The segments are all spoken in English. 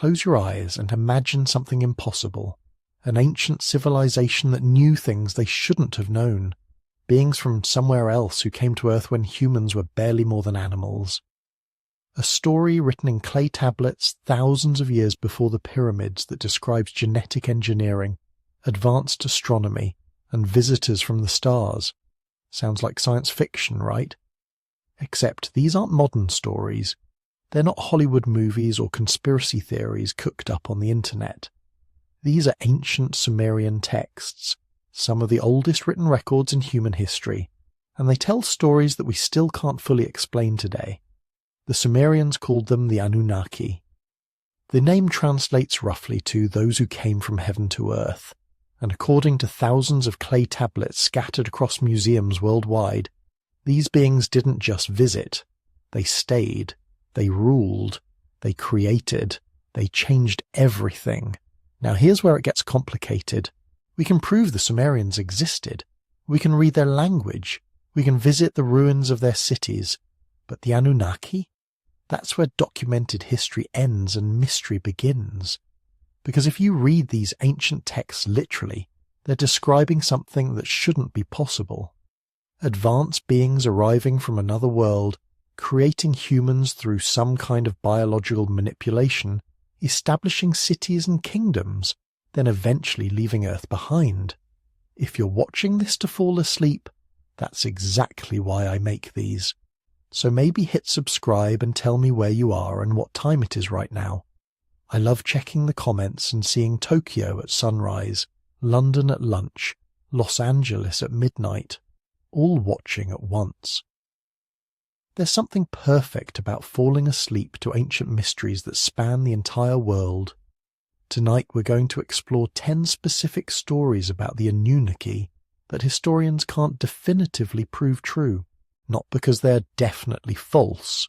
close your eyes and imagine something impossible. An ancient civilization that knew things they shouldn't have known. Beings from somewhere else who came to Earth when humans were barely more than animals. A story written in clay tablets thousands of years before the pyramids that describes genetic engineering, advanced astronomy, and visitors from the stars. Sounds like science fiction, right? Except these aren't modern stories. They're not Hollywood movies or conspiracy theories cooked up on the internet. These are ancient Sumerian texts, some of the oldest written records in human history, and they tell stories that we still can't fully explain today. The Sumerians called them the Anunnaki. The name translates roughly to those who came from heaven to earth, and according to thousands of clay tablets scattered across museums worldwide, these beings didn't just visit, they stayed, they ruled, they created, they changed everything. Now here's where it gets complicated. We can prove the Sumerians existed. We can read their language. We can visit the ruins of their cities. But the Anunnaki? That's where documented history ends and mystery begins. Because if you read these ancient texts literally, they're describing something that shouldn't be possible. Advanced beings arriving from another world, creating humans through some kind of biological manipulation, establishing cities and kingdoms, then eventually leaving Earth behind. If you're watching this to fall asleep, that's exactly why I make these. So maybe hit subscribe and tell me where you are and what time it is right now. I love checking the comments and seeing Tokyo at sunrise, London at lunch, Los Angeles at midnight, all watching at once. There's something perfect about falling asleep to ancient mysteries that span the entire world. Tonight we're going to explore 10 specific stories about the Anunnaki that historians can't definitively prove true. Not because they're definitely false,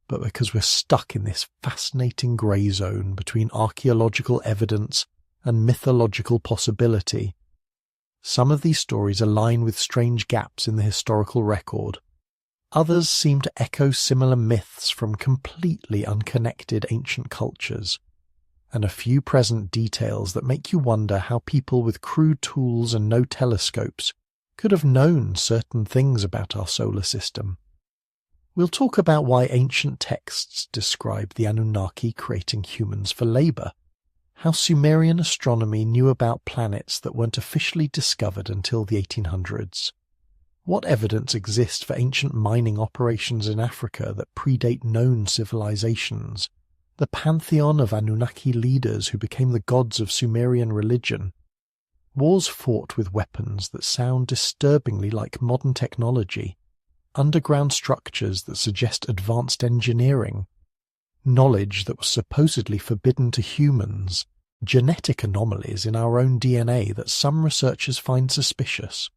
but because we're stuck in this fascinating grey zone between archaeological evidence and mythological possibility. Some of these stories align with strange gaps in the historical record. Others seem to echo similar myths from completely unconnected ancient cultures, and a few present details that make you wonder how people with crude tools and no telescopes could have known certain things about our solar system. We'll talk about why ancient texts describe the Anunnaki creating humans for labour, how Sumerian astronomy knew about planets that weren't officially discovered until the 1800s, what evidence exists for ancient mining operations in Africa that predate known civilizations, the pantheon of Anunnaki leaders who became the gods of Sumerian religion, wars fought with weapons that sound disturbingly like modern technology, underground structures that suggest advanced engineering, knowledge that was supposedly forbidden to humans, genetic anomalies in our own DNA that some researchers find suspicious,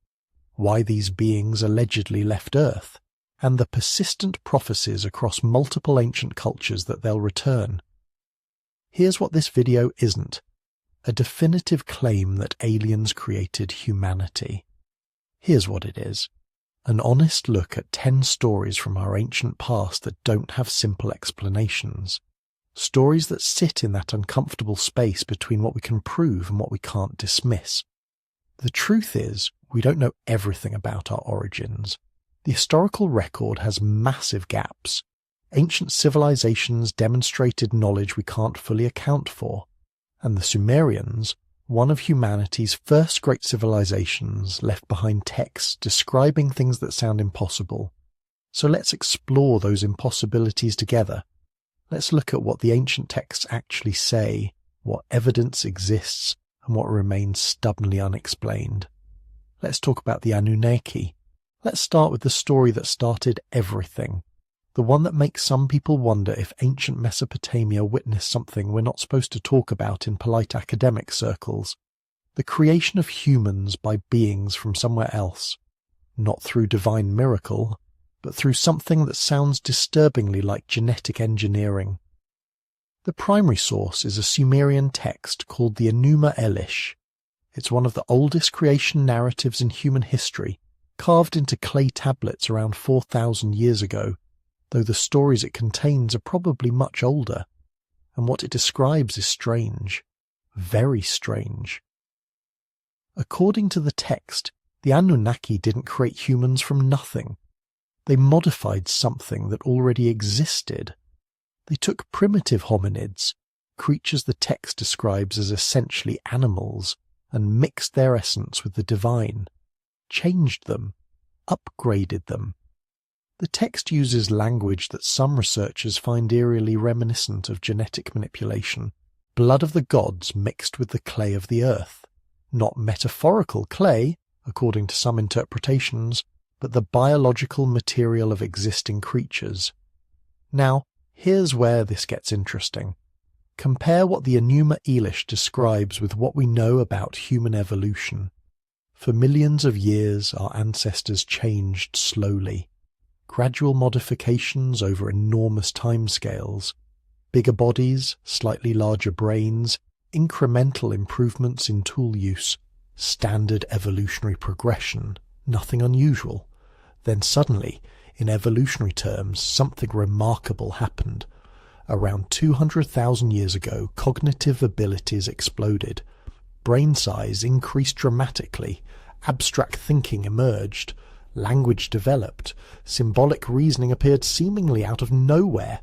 why these beings allegedly left Earth, and the persistent prophecies across multiple ancient cultures that they'll return. Here's what this video isn't. A definitive claim that aliens created humanity. Here's what it is. An honest look at 10 stories from our ancient past that don't have simple explanations. Stories that sit in that uncomfortable space between what we can prove and what we can't dismiss. The truth is, we don't know everything about our origins. The historical record has massive gaps. Ancient civilizations demonstrated knowledge we can't fully account for. And the Sumerians, one of humanity's first great civilizations, left behind texts describing things that sound impossible. So let's explore those impossibilities together. Let's look at what the ancient texts actually say, what evidence exists, and what remains stubbornly unexplained. Let's talk about the Anunnaki. Let's start with the story that started everything. The one that makes some people wonder if ancient Mesopotamia witnessed something we're not supposed to talk about in polite academic circles. The creation of humans by beings from somewhere else. Not through divine miracle, but through something that sounds disturbingly like genetic engineering. The primary source is a Sumerian text called the Enuma Elish. It's one of the oldest creation narratives in human history, carved into clay tablets around 4,000 years ago, though the stories it contains are probably much older. and what it describes is strange. Very strange. According to the text, the Anunnaki didn't create humans from nothing. They modified something that already existed. They took primitive hominids, creatures the text describes as essentially animals, and mixed their essence with the divine, changed them, upgraded them. The text uses language that some researchers find eerily reminiscent of genetic manipulation, blood of the gods mixed with the clay of the earth. Not metaphorical clay, according to some interpretations, but the biological material of existing creatures. Now, here's where this gets interesting. Compare what the Enuma Elish describes with what we know about human evolution. For millions of years, our ancestors changed slowly. Gradual modifications over enormous timescales. Bigger bodies, slightly larger brains, incremental improvements in tool use, standard evolutionary progression, nothing unusual. Then suddenly, in evolutionary terms, something remarkable happened. Around 200,000 years ago, cognitive abilities exploded. Brain size increased dramatically. Abstract thinking emerged. Language developed. Symbolic reasoning appeared seemingly out of nowhere.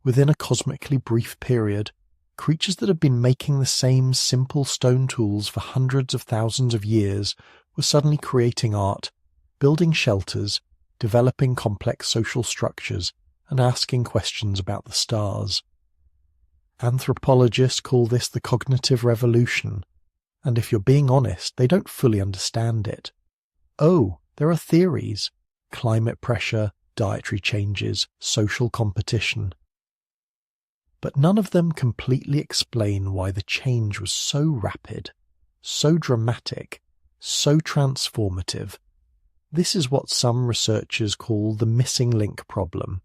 Within a cosmically brief period, creatures that had been making the same simple stone tools for hundreds of thousands of years were suddenly creating art, building shelters, developing complex social structures, and asking questions about the stars. Anthropologists call this the cognitive revolution, and if you're being honest, they don't fully understand it. Oh, there are theories: climate pressure, dietary changes, social competition. But none of them completely explain why the change was so rapid, so dramatic, so transformative. This is what some researchers call the missing link problem.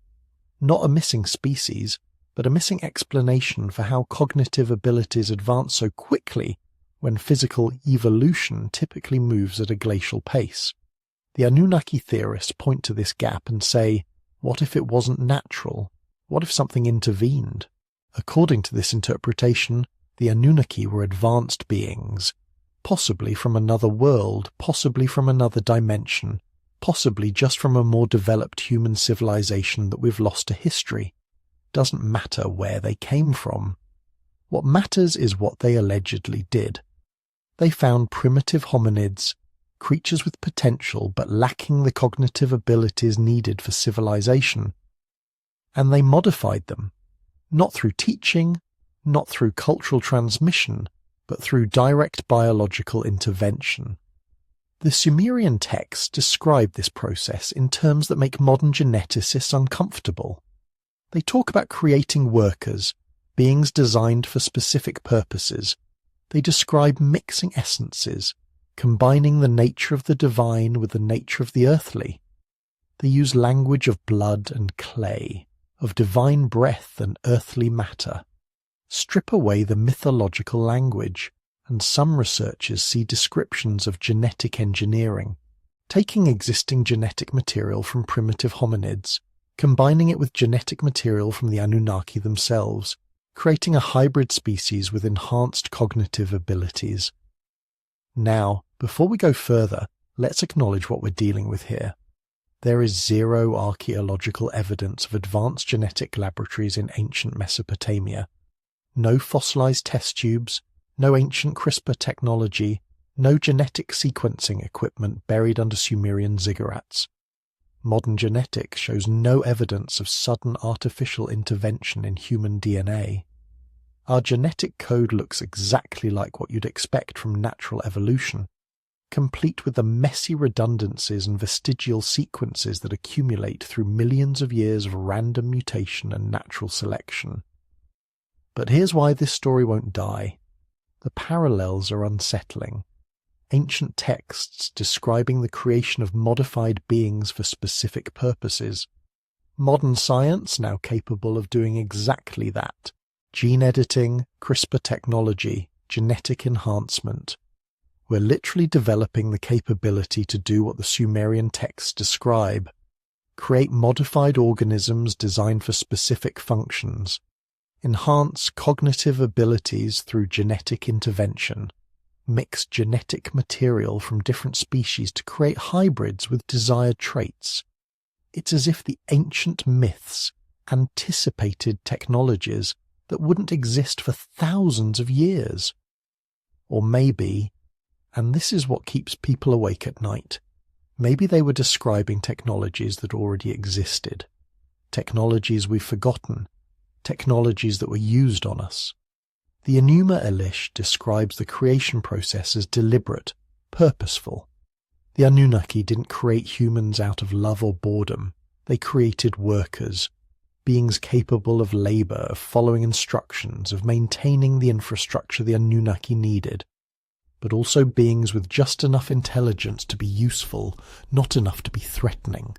Not a missing species, but a missing explanation for how cognitive abilities advance so quickly when physical evolution typically moves at a glacial pace. The Anunnaki theorists point to this gap and say, what if it wasn't natural? What if something intervened? According to this interpretation, the Anunnaki were advanced beings, possibly from another world, possibly from another dimension, possibly just from a more developed human civilization that we've lost to history. Doesn't matter where they came from. What matters is what they allegedly did. They found primitive hominids, creatures with potential but lacking the cognitive abilities needed for civilization, and they modified them, not through teaching, not through cultural transmission, but through direct biological intervention. The Sumerian texts describe this process in terms that make modern geneticists uncomfortable. They talk about creating workers, beings designed for specific purposes. They describe mixing essences, combining the nature of the divine with the nature of the earthly. They use language of blood and clay, of divine breath and earthly matter. Strip away the mythological language, and some researchers see descriptions of genetic engineering, taking existing genetic material from primitive hominids, combining it with genetic material from the Anunnaki themselves, creating a hybrid species with enhanced cognitive abilities. Now, before we go further, let's acknowledge what we're dealing with here. There is zero archaeological evidence of advanced genetic laboratories in ancient Mesopotamia. No fossilized test tubes, no ancient CRISPR technology, no genetic sequencing equipment buried under Sumerian ziggurats. Modern genetics shows no evidence of sudden artificial intervention in human DNA. Our genetic code looks exactly like what you'd expect from natural evolution, complete with the messy redundancies and vestigial sequences that accumulate through millions of years of random mutation and natural selection. But here's why this story won't die. The parallels are unsettling. Ancient texts describing the creation of modified beings for specific purposes. Modern science now capable of doing exactly that. Gene editing, CRISPR technology, genetic enhancement. We're literally developing the capability to do what the Sumerian texts describe. Create modified organisms designed for specific functions. enhance cognitive abilities through genetic intervention, mix genetic material from different species to create hybrids with desired traits. It's as if the ancient myths anticipated technologies that wouldn't exist for thousands of years. Or maybe, and this is what keeps people awake at night, maybe they were describing technologies that already existed, technologies we've forgotten, technologies that were used on us. The Enuma Elish describes the creation process as deliberate, purposeful. The Anunnaki didn't create humans out of love or boredom. They created workers, beings capable of labor, of following instructions, of maintaining the infrastructure the Anunnaki needed, but also beings with just enough intelligence to be useful, not enough to be threatening.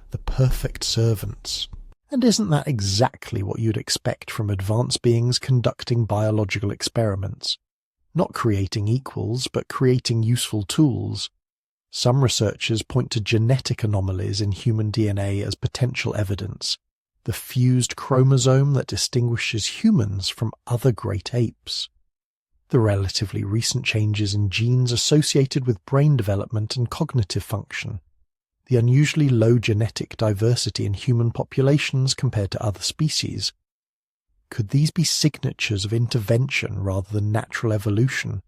The perfect servants. And isn't that exactly what you'd expect from advanced beings conducting biological experiments? Not creating equals, but creating useful tools. Some researchers point to genetic anomalies in human DNA as potential evidence. The fused chromosome that distinguishes humans from other great apes. The relatively recent changes in genes associated with brain development and cognitive function. The unusually low genetic diversity in human populations compared to other species. Could these be signatures of intervention rather than natural evolution?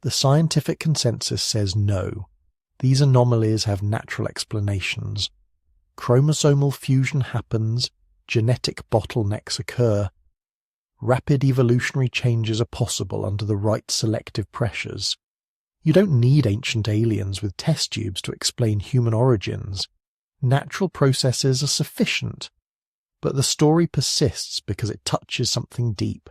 The scientific consensus says no. These anomalies have natural explanations. Chromosomal fusion happens, genetic bottlenecks occur. Rapid evolutionary changes are possible under the right selective pressures. You don't need ancient aliens with test tubes to explain human origins. Natural processes are sufficient. But the story persists because it touches something deep.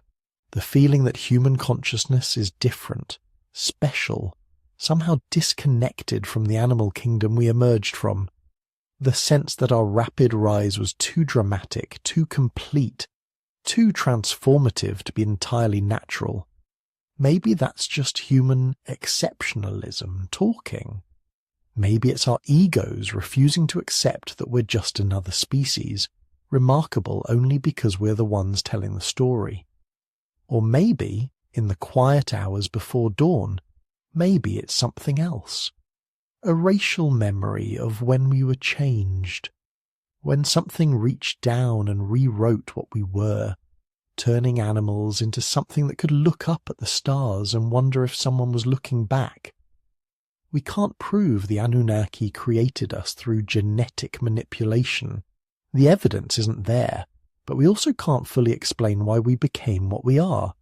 The feeling that human consciousness is different, special, somehow disconnected from the animal kingdom we emerged from. The sense that our rapid rise was too dramatic, too complete, too transformative to be entirely natural. Maybe that's just human exceptionalism talking. Maybe it's our egos refusing to accept that we're just another species, remarkable only because we're the ones telling the story. Or maybe, in the quiet hours before dawn, maybe it's something else. A racial memory of when we were changed, when something reached down and rewrote what we were, turning animals into something that could look up at the stars and wonder if someone was looking back. We can't prove the Anunnaki created us through genetic manipulation. The evidence isn't there, but we also can't fully explain why we became what we are.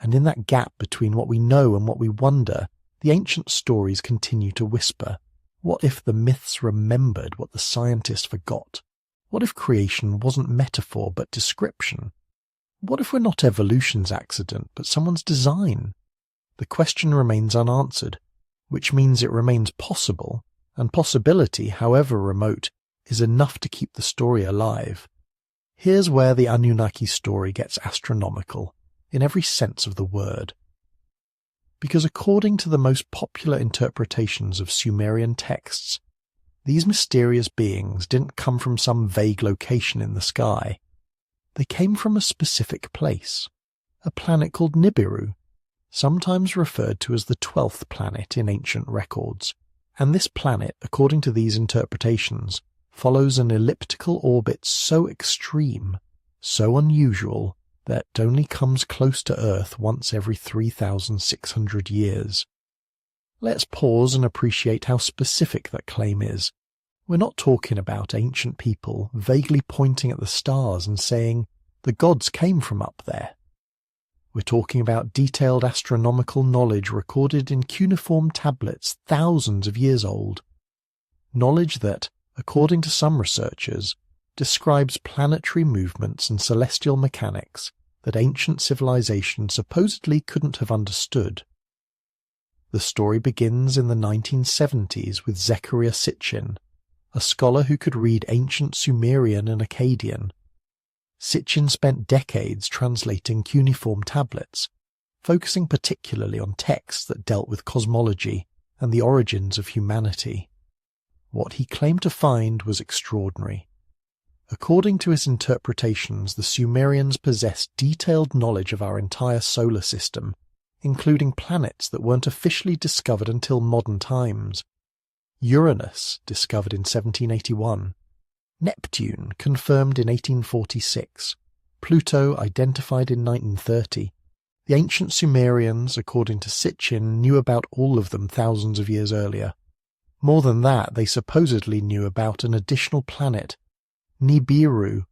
And in that gap between what we know and what we wonder, the ancient stories continue to whisper. What if the myths remembered what the scientists forgot? What if creation wasn't metaphor but description? What if we're not evolution's accident, but someone's design? The question remains unanswered, which means it remains possible, and possibility, however remote, is enough to keep the story alive. Here's where the Anunnaki story gets astronomical, in every sense of the word. Because according to the most popular interpretations of Sumerian texts, these mysterious beings didn't come from some vague location in the sky. They came from a specific place, a planet called Nibiru, sometimes referred to as the 12th planet in ancient records. And this planet, according to these interpretations, follows an elliptical orbit so extreme, so unusual, that it only comes close to Earth once every 3,600 years. Let's pause and appreciate how specific that claim is. We're not talking about ancient people vaguely pointing at the stars and saying, the gods came from up there. We're talking about detailed astronomical knowledge recorded in cuneiform tablets thousands of years old. Knowledge that, according to some researchers, describes planetary movements and celestial mechanics that ancient civilization supposedly couldn't have understood. The story begins in the 1970s with Zecharia Sitchin, a scholar who could read ancient Sumerian and Akkadian. Sitchin spent decades translating cuneiform tablets, focusing particularly on texts that dealt with cosmology and the origins of humanity. What he claimed to find was extraordinary. According to his interpretations, the Sumerians possessed detailed knowledge of our entire solar system, including planets that weren't officially discovered until modern times. Uranus, discovered in 1781. Neptune, confirmed in 1846. Pluto, identified in 1930. The ancient Sumerians, according to Sitchin, knew about all of them thousands of years earlier. More than that, they supposedly knew about an additional planet, Nibiru,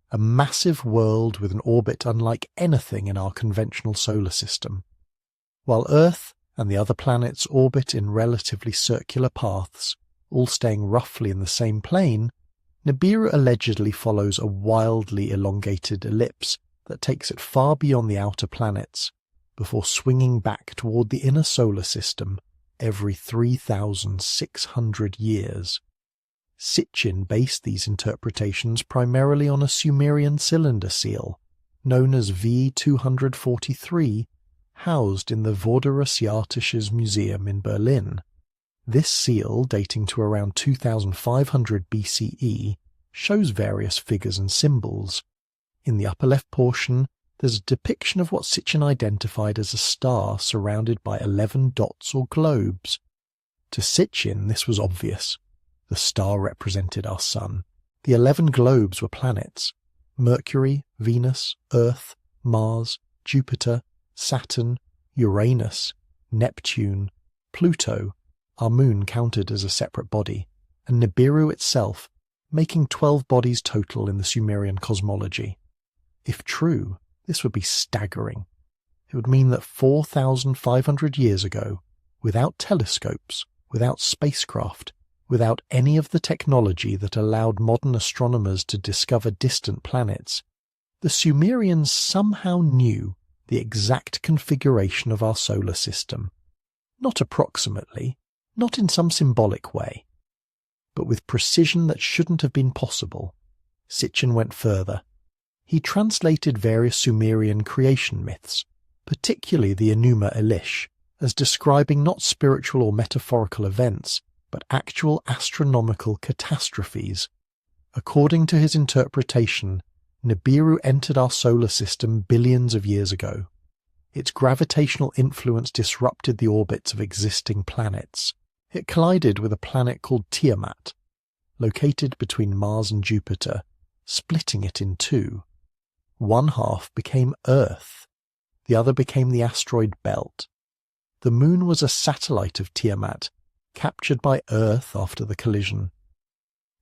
a massive world with an orbit unlike anything in our conventional solar system. While Earth and the other planets orbit in relatively circular paths, all staying roughly in the same plane, Nibiru allegedly follows a wildly elongated ellipse that takes it far beyond the outer planets, before swinging back toward the inner solar system every 3,600 years. Sitchin based these interpretations primarily on a Sumerian cylinder seal, known as V243, housed in the Vorderasiatisches Museum in Berlin. This seal, dating to around 2500 BCE, shows various figures and symbols. In the upper left portion, there's a depiction of what Sitchin identified as a star surrounded by 11 dots or globes. To Sitchin, this was obvious. The star represented our sun. The 11 globes were planets: Mercury, Venus, Earth, Mars, Jupiter, Saturn, Uranus, Neptune, Pluto, our moon counted as a separate body, and Nibiru itself, making 12 bodies total in the Sumerian cosmology. If true, this would be staggering. It would mean that 4,500 years ago, without telescopes, without spacecraft, without any of the technology that allowed modern astronomers to discover distant planets, the Sumerians somehow knew the exact configuration of our solar system. Not approximately, not in some symbolic way, but with precision that shouldn't have been possible. Sitchin went further. He translated various Sumerian creation myths, particularly the Enuma Elish, as describing not spiritual or metaphorical events, but actual astronomical catastrophes. According to his interpretation, Nibiru entered our solar system billions of years ago. Its gravitational influence disrupted the orbits of existing planets. It collided with a planet called Tiamat, located between Mars and Jupiter, splitting it in two. One half became Earth, the other became the asteroid belt. The moon was a satellite of Tiamat, captured by Earth after the collision.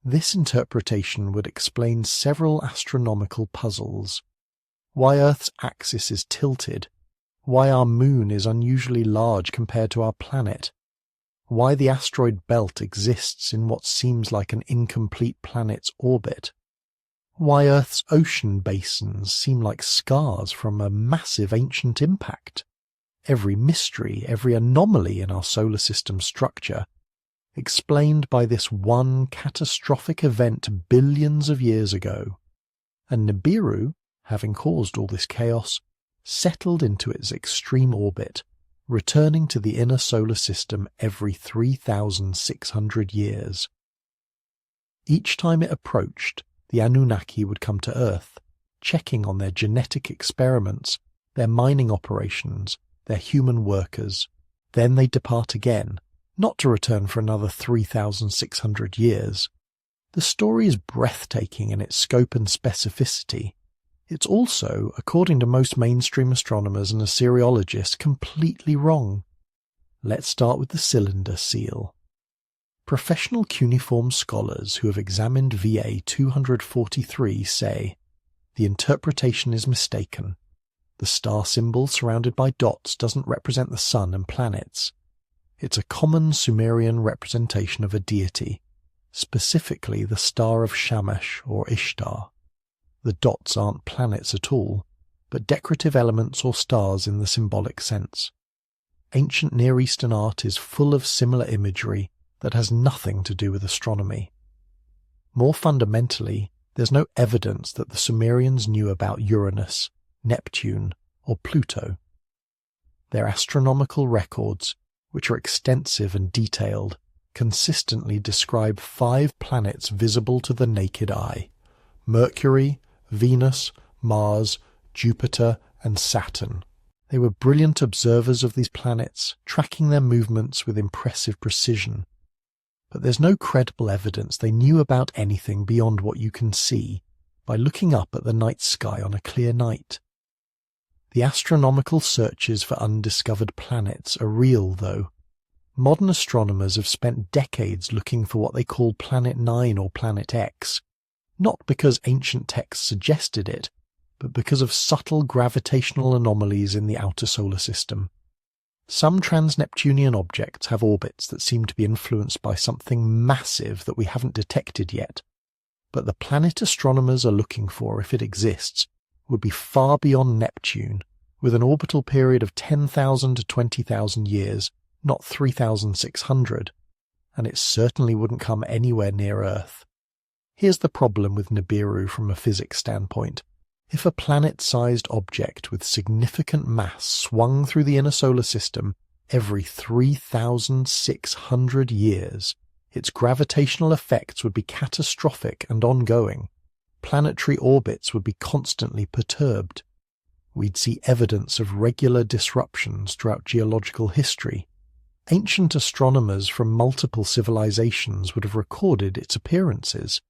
This interpretation would explain several astronomical puzzles. Why Earth's axis is tilted, why our moon is unusually large compared to our planet, why the asteroid belt exists in what seems like an incomplete planet's orbit, why Earth's ocean basins seem like scars from a massive ancient impact. Every mystery, every anomaly in our solar system structure, explained by this one catastrophic event billions of years ago. And Nibiru, having caused all this chaos, settled into its extreme orbit, returning to the inner solar system every 3,600 years. Each time it approached, the Anunnaki would come to Earth, checking on their genetic experiments, their mining operations, their human workers. Then they'd depart again, not to return for another 3,600 years. The story is breathtaking in its scope and specificity. It's also, according to most mainstream astronomers and Assyriologists, completely wrong. Let's start with the cylinder seal. Professional cuneiform scholars who have examined VA 243 say, the interpretation is mistaken. The star symbol surrounded by dots doesn't represent the sun and planets. It's a common Sumerian representation of a deity, specifically the star of Shamash or Ishtar. The dots aren't planets at all, but decorative elements or stars in the symbolic sense. Ancient Near Eastern art is full of similar imagery that has nothing to do with astronomy. More fundamentally, there's no evidence that the Sumerians knew about Uranus, Neptune, or Pluto. Their astronomical records, which are extensive and detailed, consistently describe 5 planets visible to the naked eye: Mercury, Venus, Mars, Jupiter, and Saturn. They were brilliant observers of these planets, tracking their movements with impressive precision. But there's no credible evidence they knew about anything beyond what you can see by looking up at the night sky on a clear night. The astronomical searches for undiscovered planets are real, though. Modern astronomers have spent decades looking for what they call Planet 9 or Planet X, not because ancient texts suggested it, but because of subtle gravitational anomalies in the outer solar system. Some trans-Neptunian objects have orbits that seem to be influenced by something massive that we haven't detected yet, but the planet astronomers are looking for, if it exists, would be far beyond Neptune, with an orbital period of 10,000 to 20,000 years, not 3,600, and it certainly wouldn't come anywhere near Earth. Here's the problem with Nibiru from a physics standpoint. If a planet-sized object with significant mass swung through the inner solar system every 3,600 years, its gravitational effects would be catastrophic and ongoing. Planetary orbits would be constantly perturbed. We'd see evidence of regular disruptions throughout geological history. Ancient astronomers from multiple civilizations would have recorded its appearances.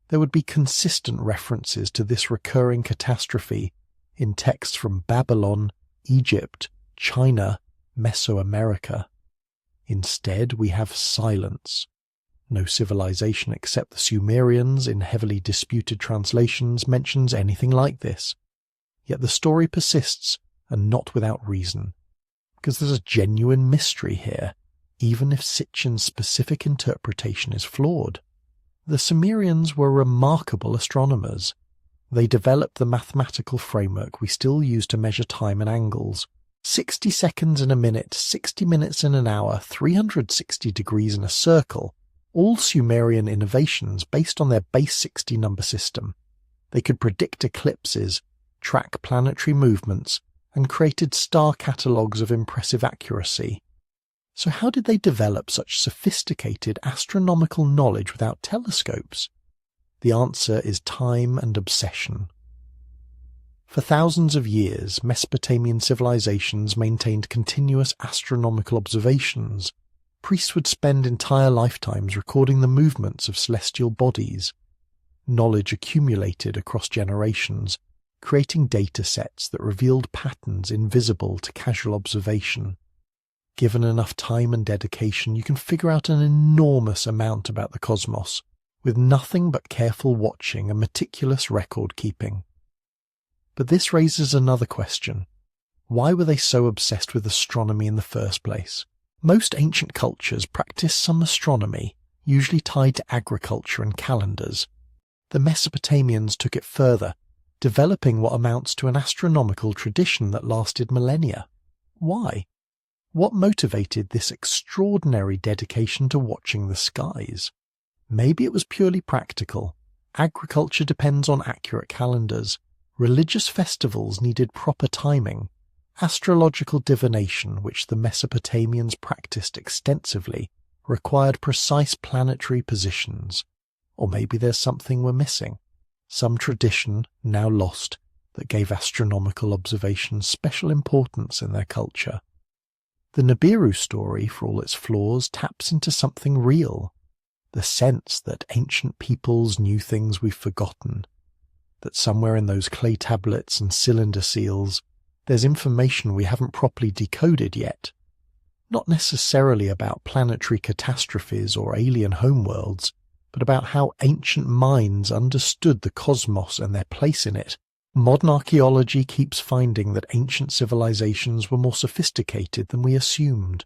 There would be consistent references to this recurring catastrophe in texts from Babylon, Egypt, China, Mesoamerica. Instead, we have silence. No civilization except the Sumerians, in heavily disputed translations, mentions anything like this. Yet the story persists, and not without reason, because there's a genuine mystery here, even if Sitchin's specific interpretation is flawed. The Sumerians were remarkable astronomers. They developed the mathematical framework we still use to measure time and angles. 60 seconds in a minute, 60 minutes in an hour, 360 degrees in a circle, all Sumerian innovations based on their base 60 number system. They could predict eclipses, track planetary movements, and created star catalogues of impressive accuracy. So how did they develop such sophisticated astronomical knowledge without telescopes? The answer is time and obsession. For thousands of years, Mesopotamian civilizations maintained continuous astronomical observations. Priests would spend entire lifetimes recording the movements of celestial bodies. Knowledge accumulated across generations, creating data sets that revealed patterns invisible to casual observation. Given enough time and dedication, you can figure out an enormous amount about the cosmos, with nothing but careful watching and meticulous record-keeping. But this raises another question. Why were they so obsessed with astronomy in the first place? Most ancient cultures practiced some astronomy, usually tied to agriculture and calendars. The Mesopotamians took it further, developing what amounts to an astronomical tradition that lasted millennia. Why? What motivated this extraordinary dedication to watching the skies? Maybe it was purely practical. Agriculture depends on accurate calendars. Religious festivals needed proper timing. Astrological divination, which the Mesopotamians practiced extensively, required precise planetary positions. Or maybe there's something we're missing. Some tradition, now lost, that gave astronomical observations special importance in their culture. The Nibiru story, for all its flaws, taps into something real. The sense that ancient peoples knew things we've forgotten. That somewhere in those clay tablets and cylinder seals, there's information we haven't properly decoded yet. Not necessarily about planetary catastrophes or alien homeworlds, but about how ancient minds understood the cosmos and their place in it. Modern archaeology keeps finding that ancient civilizations were more sophisticated than we assumed,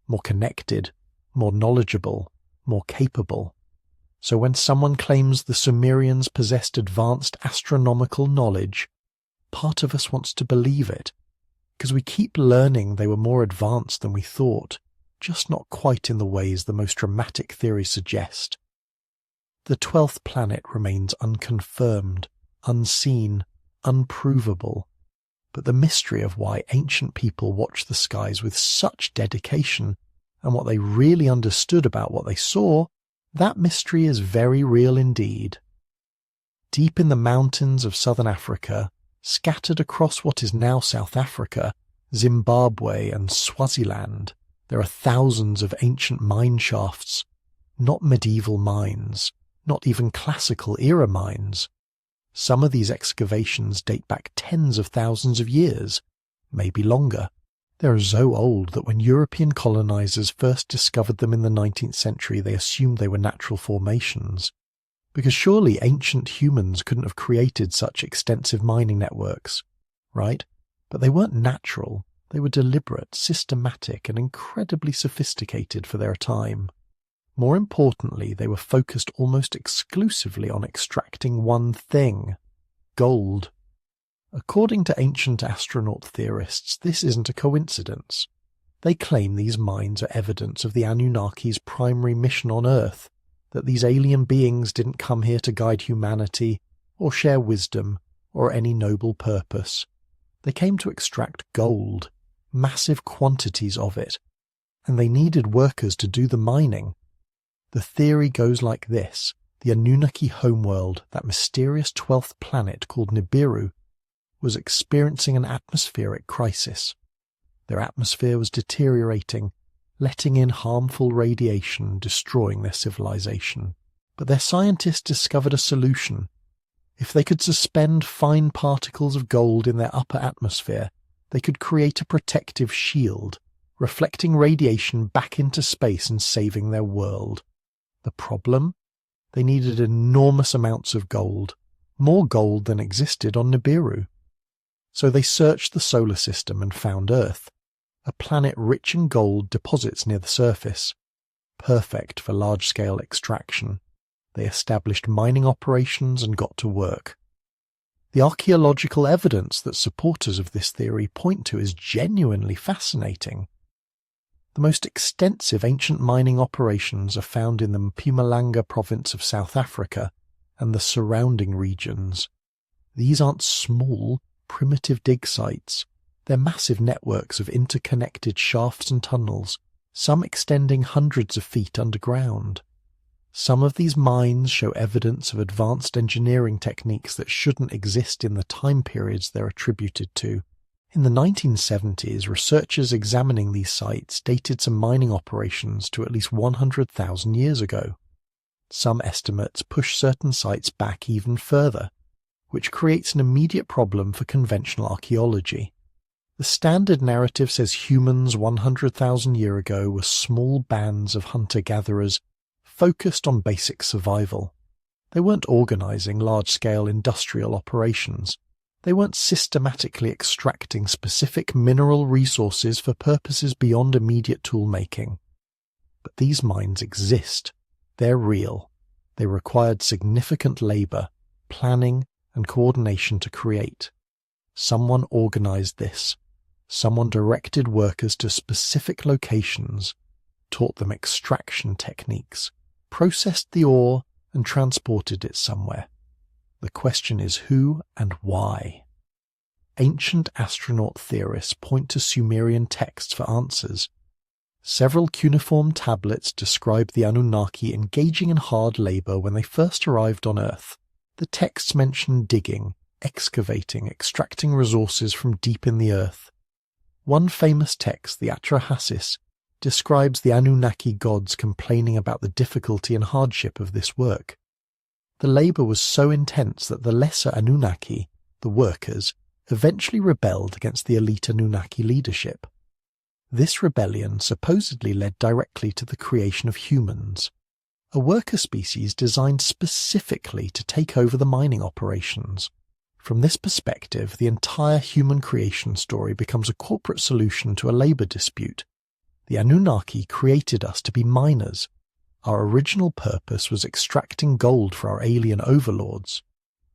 more connected, more knowledgeable, more capable. So when someone claims the Sumerians possessed advanced astronomical knowledge, part of us wants to believe it, because we keep learning they were more advanced than we thought, just not quite in the ways the most dramatic theories suggest. The 12th planet remains unconfirmed, unseen, unprovable, but the mystery of why ancient people watched the skies with such dedication and what they really understood about what they saw, that mystery is very real indeed. Deep in the mountains of southern Africa, scattered across what is now South Africa, Zimbabwe and Swaziland, there are thousands of ancient mine shafts, not medieval mines, not even classical era mines. Some of these excavations date back tens of thousands of years, maybe longer. They are so old that when European colonizers first discovered them in the 19th century, they assumed they were natural formations. Because surely ancient humans couldn't have created such extensive mining networks, right? But they weren't natural. They were deliberate, systematic, and incredibly sophisticated for their time. More importantly, they were focused almost exclusively on extracting one thing: gold. According to ancient astronaut theorists, this isn't a coincidence. They claim these mines are evidence of the Anunnaki's primary mission on Earth, that these alien beings didn't come here to guide humanity, or share wisdom, or any noble purpose. They came to extract gold, massive quantities of it, and they needed workers to do the mining. The theory goes like this: the Anunnaki Homeworld, that mysterious 12th planet called Nibiru, was experiencing an atmospheric crisis. Their atmosphere was deteriorating, letting in harmful radiation, destroying their civilization. But their scientists discovered a solution. If they could suspend fine particles of gold in their upper atmosphere, they could create a protective shield, reflecting radiation back into space and saving their world. The problem? They needed enormous amounts of gold, more gold than existed on Nibiru. So they searched the solar system and found Earth, a planet rich in gold deposits near the surface, perfect for large-scale extraction. They established mining operations and got to work. The archaeological evidence that supporters of this theory point to is genuinely fascinating. The most extensive ancient mining operations are found in the Mpumalanga province of South Africa and the surrounding regions. These aren't small, primitive dig sites. They're massive networks of interconnected shafts and tunnels, some extending hundreds of feet underground. Some of these mines show evidence of advanced engineering techniques that shouldn't exist in the time periods they're attributed to. In the 1970s, researchers examining these sites dated some mining operations to at least 100,000 years ago. Some estimates push certain sites back even further, which creates an immediate problem for conventional archaeology. The standard narrative says humans 100,000 years ago were small bands of hunter-gatherers focused on basic survival. They weren't organizing large-scale industrial operations. They weren't systematically extracting specific mineral resources for purposes beyond immediate tool-making. But these mines exist. They're real. They required significant labor, planning, and coordination to create. Someone organized this. Someone directed workers to specific locations, taught them extraction techniques, processed the ore, and transported it somewhere. The question is who and why. Ancient astronaut theorists point to Sumerian texts for answers. Several cuneiform tablets describe the Anunnaki engaging in hard labor when they first arrived on Earth. The texts mention digging, excavating, extracting resources from deep in the earth. One famous text, the Atrahasis, describes the Anunnaki gods complaining about the difficulty and hardship of this work. The labor was so intense that the lesser Anunnaki, the workers, eventually rebelled against the elite Anunnaki leadership. This rebellion supposedly led directly to the creation of humans, a worker species designed specifically to take over the mining operations. From this perspective, the entire human creation story becomes a corporate solution to a labor dispute. The Anunnaki created us to be miners. Our original purpose was extracting gold for our alien overlords,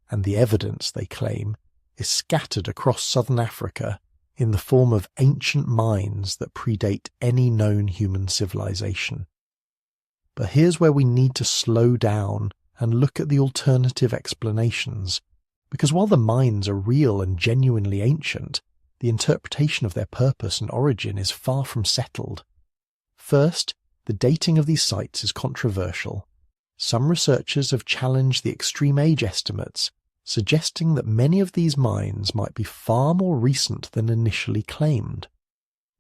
and the evidence, they claim, is scattered across southern Africa in the form of ancient mines that predate any known human civilization. But here's where we need to slow down and look at the alternative explanations, because while the mines are real and genuinely ancient, the interpretation of their purpose and origin is far from settled. First, the dating of these sites is controversial. Some researchers have challenged the extreme age estimates, suggesting that many of these mines might be far more recent than initially claimed.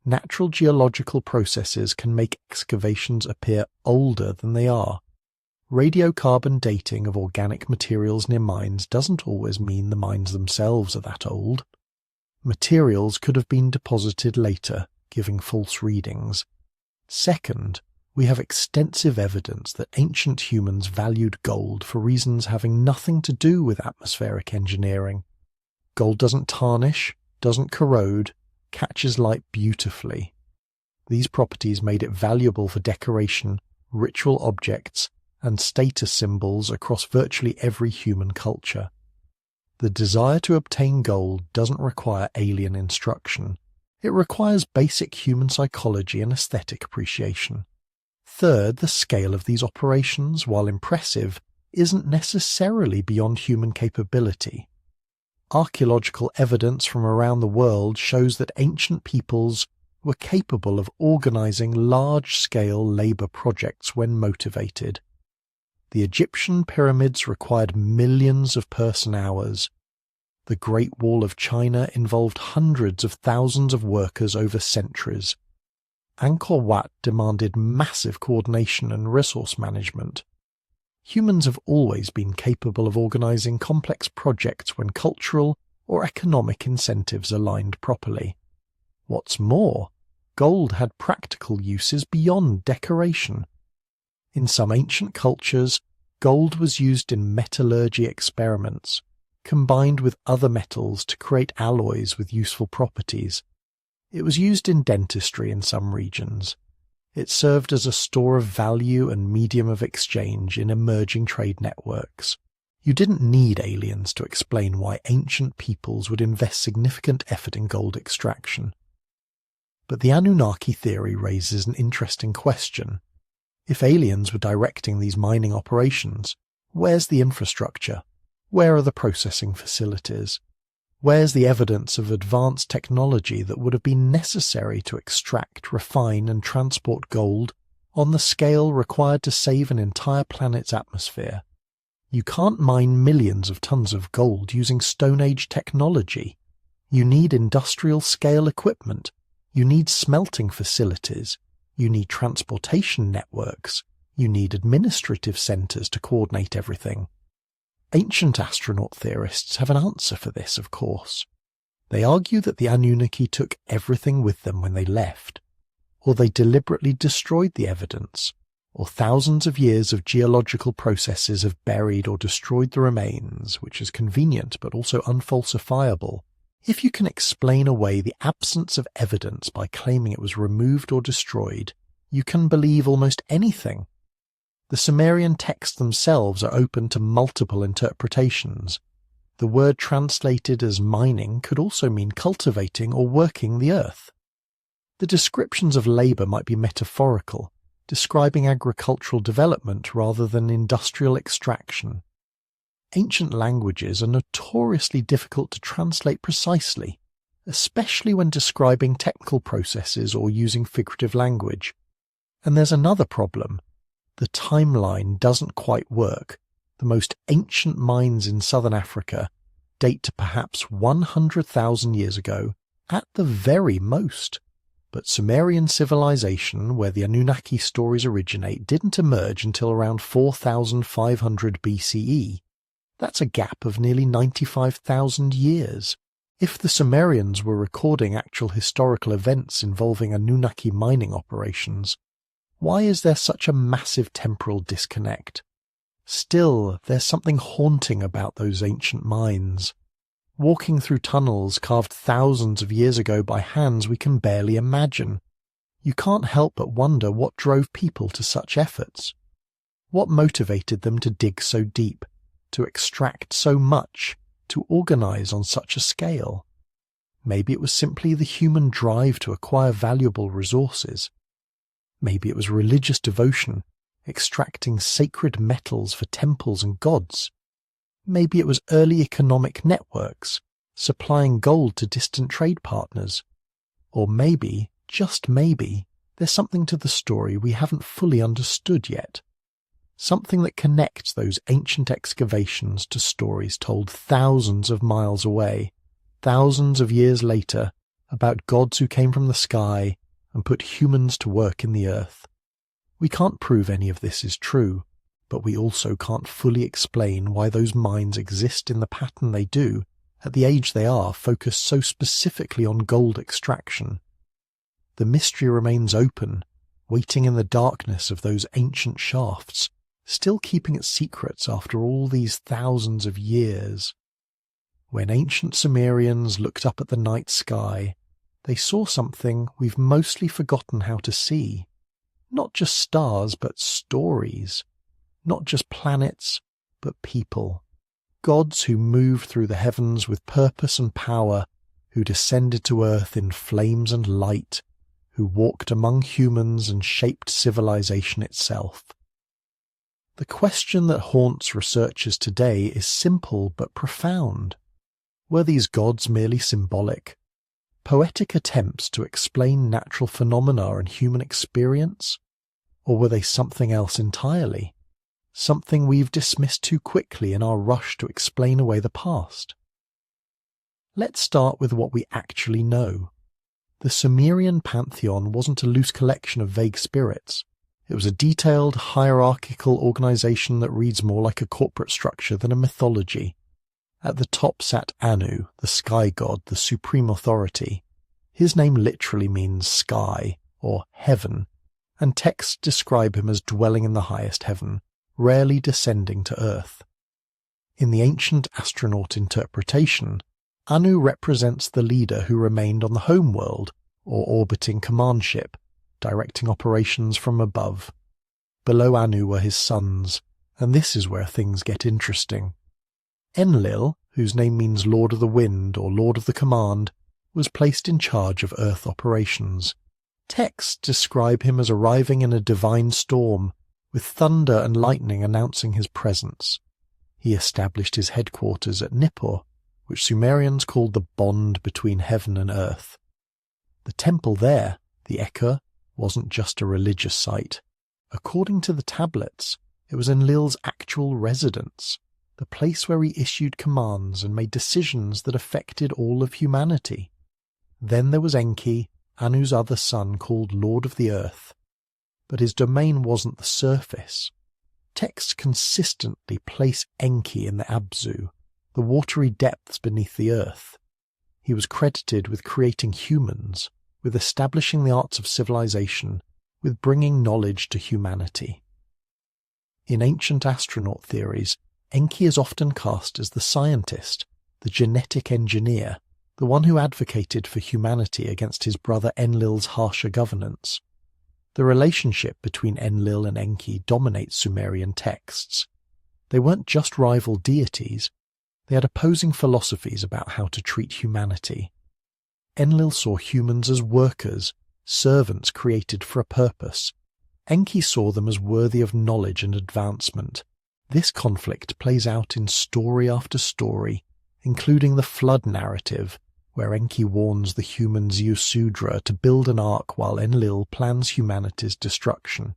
Natural geological processes can make excavations appear older than they are. Radiocarbon dating of organic materials near mines doesn't always mean the mines themselves are that old. Materials could have been deposited later, giving false readings. Second, we have extensive evidence that ancient humans valued gold for reasons having nothing to do with atmospheric engineering. Gold doesn't tarnish, doesn't corrode, catches light beautifully. These properties made it valuable for decoration, ritual objects, and status symbols across virtually every human culture. The desire to obtain gold doesn't require alien instruction. It requires basic human psychology and aesthetic appreciation. Third, the scale of these operations, while impressive, isn't necessarily beyond human capability. Archaeological evidence from around the world shows that ancient peoples were capable of organizing large-scale labor projects when motivated. The Egyptian pyramids required millions of person-hours. The Great Wall of China involved hundreds of thousands of workers over centuries. Angkor Wat demanded massive coordination and resource management. Humans have always been capable of organizing complex projects when cultural or economic incentives aligned properly. What's more, gold had practical uses beyond decoration. In some ancient cultures, gold was used in metallurgy experiments, combined with other metals to create alloys with useful properties. It was used in dentistry in some regions. It served as a store of value and medium of exchange in emerging trade networks. You didn't need aliens to explain why ancient peoples would invest significant effort in gold extraction. But the Anunnaki theory raises an interesting question. If aliens were directing these mining operations, where's the infrastructure? Where are the processing facilities? Where's the evidence of advanced technology that would have been necessary to extract, refine, and transport gold on the scale required to save an entire planet's atmosphere? You can't mine millions of tons of gold using Stone Age technology. You need industrial-scale equipment. You need smelting facilities. You need transportation networks. You need administrative centers to coordinate everything. Ancient astronaut theorists have an answer for this, of course. They argue that the Anunnaki took everything with them when they left, or they deliberately destroyed the evidence, or thousands of years of geological processes have buried or destroyed the remains, which is convenient but also unfalsifiable. If you can explain away the absence of evidence by claiming it was removed or destroyed, you can believe almost anything. The Sumerian texts themselves are open to multiple interpretations. The word translated as mining could also mean cultivating or working the earth. The descriptions of labor might be metaphorical, describing agricultural development rather than industrial extraction. Ancient languages are notoriously difficult to translate precisely, especially when describing technical processes or using figurative language. And there's another problem. The timeline doesn't quite work. The most ancient mines in southern Africa date to perhaps 100,000 years ago, at the very most. But Sumerian civilization, where the Anunnaki stories originate, didn't emerge until around 4,500 BCE. That's a gap of nearly 95,000 years. If the Sumerians were recording actual historical events involving Anunnaki mining operations, why is there such a massive temporal disconnect? Still, there's something haunting about those ancient mines. Walking through tunnels carved thousands of years ago by hands we can barely imagine. You can't help but wonder what drove people to such efforts. What motivated them to dig so deep, to extract so much, to organize on such a scale? Maybe it was simply the human drive to acquire valuable resources. Maybe it was religious devotion, extracting sacred metals for temples and gods. Maybe it was early economic networks, supplying gold to distant trade partners. Or maybe, just maybe, there's something to the story we haven't fully understood yet. something that connects those ancient excavations to stories told thousands of miles away, thousands of years later, about gods who came from the sky and put humans to work in the earth. We can't prove any of this is true, but we also can't fully explain why those minds exist in the pattern they do, at the age they are, focused so specifically on gold extraction. The mystery remains open, waiting in the darkness of those ancient shafts, still keeping its secrets after all these thousands of years. When ancient Sumerians looked up at the night sky, they saw something we've mostly forgotten how to see. Not just stars, but stories. Not just planets, but people. Gods who moved through the heavens with purpose and power, who descended to earth in flames and light, who walked among humans and shaped civilization itself. The question that haunts researchers today is simple but profound. Were these gods merely symbolic? Poetic attempts to explain natural phenomena and human experience? Or were they something else entirely? Something we've dismissed too quickly in our rush to explain away the past? Let's start with what we actually know. The Sumerian Pantheon wasn't a loose collection of vague spirits. It was a detailed, hierarchical organization that reads more like a corporate structure than a mythology. At the top sat Anu, the sky god, the supreme authority. His name literally means sky, or heaven, and texts describe him as dwelling in the highest heaven, rarely descending to earth. In the ancient astronaut interpretation, Anu represents the leader who remained on the Homeworld, or orbiting command ship, directing operations from above. Below Anu were his sons, and this is where things get interesting. Enlil, whose name means Lord of the Wind or Lord of the Command, was placed in charge of Earth operations. Texts describe him as arriving in a divine storm, with thunder and lightning announcing his presence. He established his headquarters at Nippur, which Sumerians called the bond between heaven and earth. The temple there, the Eker, wasn't just a religious site. According to the tablets, it was Enlil's actual residence, the place where he issued commands and made decisions that affected all of humanity. Then there was Enki, Anu's other son, called Lord of the Earth. But his domain wasn't the surface. Texts consistently place Enki in the Abzu, the watery depths beneath the earth. He was credited with creating humans, with establishing the arts of civilization, with bringing knowledge to humanity. In ancient astronaut theories, Enki is often cast as the scientist, the genetic engineer, the one who advocated for humanity against his brother Enlil's harsher governance. The relationship between Enlil and Enki dominates Sumerian texts. They weren't just rival deities, they had opposing philosophies about how to treat humanity. Enlil saw humans as workers, servants created for a purpose. Enki saw them as worthy of knowledge and advancement. This conflict plays out in story after story, including the flood narrative, where Enki warns the human Ziusudra to build an ark while Enlil plans humanity's destruction.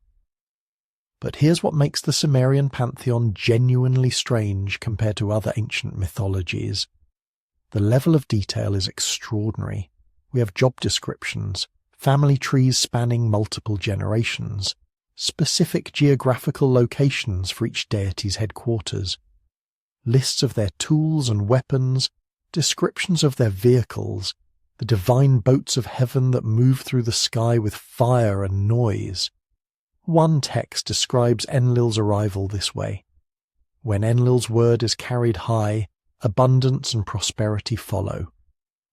But here's what makes the Sumerian pantheon genuinely strange compared to other ancient mythologies. The level of detail is extraordinary. We have job descriptions, family trees spanning multiple generations, specific geographical locations for each deity's headquarters, lists of their tools and weapons, descriptions of their vehicles, the divine boats of heaven that move through the sky with fire and noise. One text describes Enlil's arrival this way: "When Enlil's word is carried high, abundance and prosperity follow.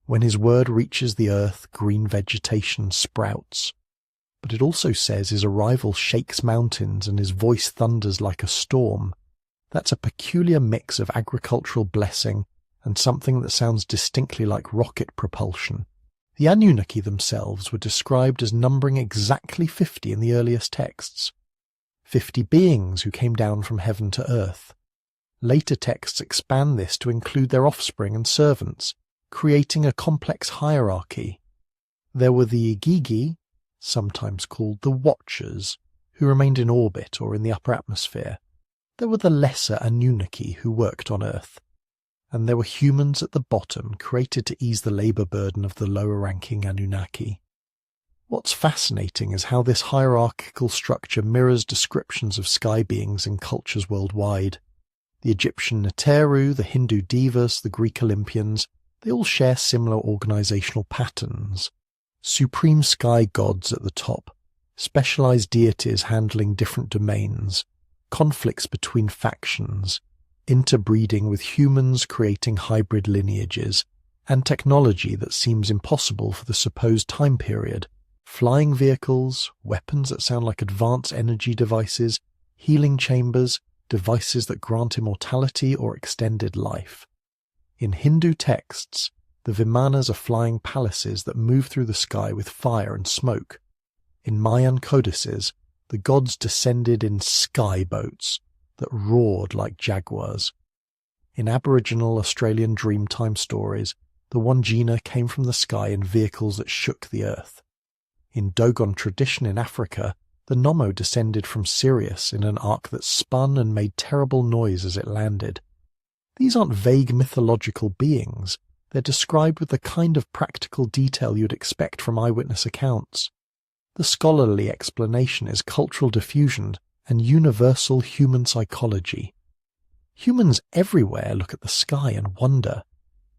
When his word reaches the earth, green vegetation sprouts." But it also says his arrival shakes mountains and his voice thunders like a storm. That's a peculiar mix of agricultural blessing and something that sounds distinctly like rocket propulsion. The Anunnaki themselves were described as numbering exactly 50 in the earliest texts. 50 beings who came down from heaven to earth. Later texts expand this to include their offspring and servants, creating a complex hierarchy. There were the Igigi, sometimes called the Watchers, who remained in orbit or in the upper atmosphere. There were the lesser Anunnaki who worked on Earth. And there were humans at the bottom created to ease the labour burden of the lower-ranking Anunnaki. What's fascinating is how this hierarchical structure mirrors descriptions of sky beings in cultures worldwide. The Egyptian Neteru, the Hindu Devas, the Greek Olympians, they all share similar organisational patterns. Supreme sky gods at the top, specialised deities handling different domains, conflicts between factions, interbreeding with humans creating hybrid lineages, and technology that seems impossible for the supposed time period. Flying vehicles, weapons that sound like advanced energy devices, healing chambers, devices that grant immortality or extended life. In Hindu texts, the Vimanas are flying palaces that move through the sky with fire and smoke. In Mayan codices, the gods descended in sky boats that roared like jaguars. In Aboriginal Australian Dreamtime stories, the Wandjina came from the sky in vehicles that shook the earth. In Dogon tradition in Africa, the Nommo descended from Sirius in an ark that spun and made terrible noise as it landed. These aren't vague mythological beings. They're described with the kind of practical detail you'd expect from eyewitness accounts. The scholarly explanation is cultural diffusion and universal human psychology. Humans everywhere look at the sky and wonder.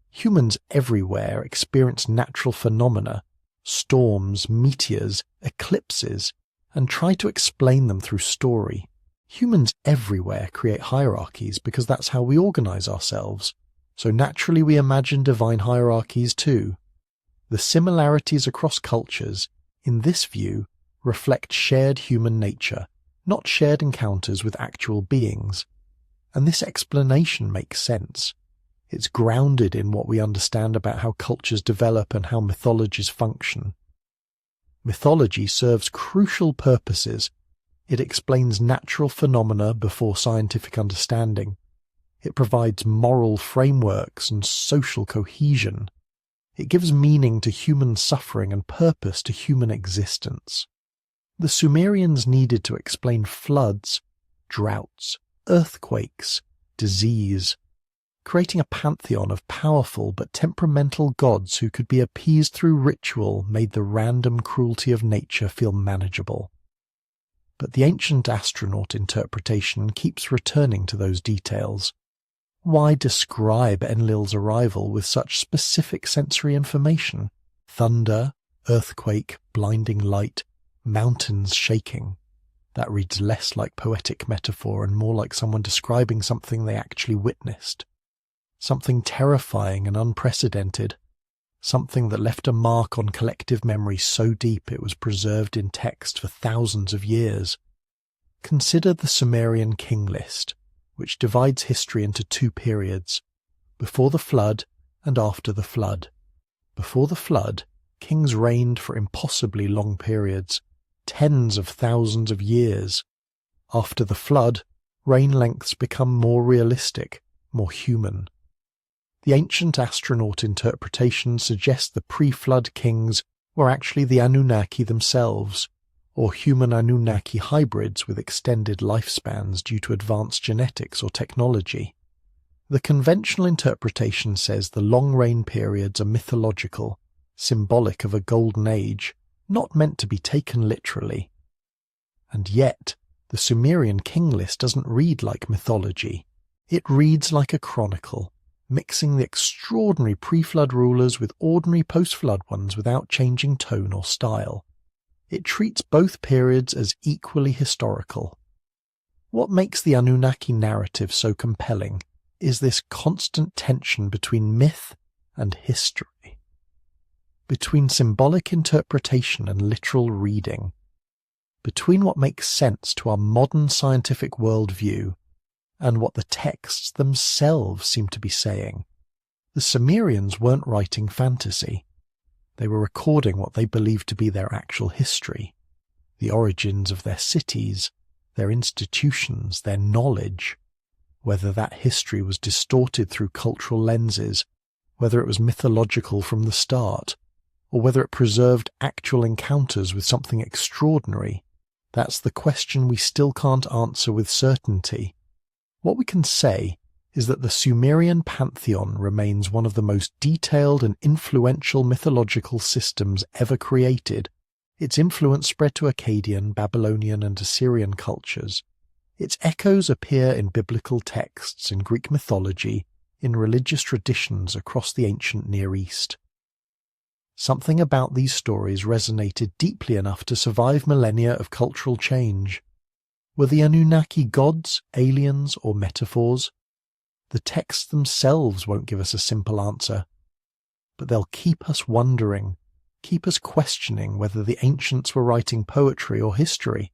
Humans everywhere experience natural phenomena, storms, meteors, eclipses, and try to explain them through story. Humans everywhere create hierarchies because that's how we organize ourselves. So naturally we imagine divine hierarchies too. The similarities across cultures, in this view, reflect shared human nature, not shared encounters with actual beings. And this explanation makes sense. It's grounded in what we understand about how cultures develop and how mythologies function. Mythology serves crucial purposes. It explains natural phenomena before scientific understanding. It provides moral frameworks and social cohesion. It gives meaning to human suffering and purpose to human existence. The Sumerians needed to explain floods, droughts, earthquakes, disease, creating a pantheon of powerful but temperamental gods who could be appeased through ritual made the random cruelty of nature feel manageable. But the ancient astronaut interpretation keeps returning to those details. Why describe Enlil's arrival with such specific sensory information? Thunder, earthquake, blinding light, mountains shaking. That reads less like poetic metaphor and more like someone describing something they actually witnessed. Something terrifying and unprecedented. Something that left a mark on collective memory so deep it was preserved in text for thousands of years. Consider the Sumerian king list, which divides history into two periods, before the flood and after the flood. Before the flood, kings reigned for impossibly long periods, tens of thousands of years. After the flood, reign lengths become more realistic, more human. The ancient astronaut interpretation suggests the pre-flood kings were actually the Anunnaki themselves, or human Anunnaki hybrids with extended lifespans due to advanced genetics or technology. The conventional interpretation says the long reign periods are mythological, symbolic of a golden age, not meant to be taken literally. And yet, the Sumerian king list doesn't read like mythology. It reads like a chronicle, mixing the extraordinary pre-flood rulers with ordinary post-flood ones without changing tone or style. It treats both periods as equally historical. What makes the Anunnaki narrative so compelling is this constant tension between myth and history, between symbolic interpretation and literal reading, between what makes sense to our modern scientific worldview and what the texts themselves seem to be saying. The Sumerians weren't writing fantasy. They were recording what they believed to be their actual history, the origins of their cities, their institutions, their knowledge. Whether that history was distorted through cultural lenses, whether it was mythological from the start, or whether it preserved actual encounters with something extraordinary, That's the question we still can't answer with certainty. What we can say is that the Sumerian Pantheon remains one of the most detailed and influential mythological systems ever created. Its influence spread to Akkadian, Babylonian, and Assyrian cultures. Its echoes appear in biblical texts, in Greek mythology, in religious traditions across the ancient Near East. Something about these stories resonated deeply enough to survive millennia of cultural change. Were the Anunnaki gods, aliens, or metaphors? The texts themselves won't give us a simple answer, but they'll keep us wondering, keep us questioning whether the ancients were writing poetry or history.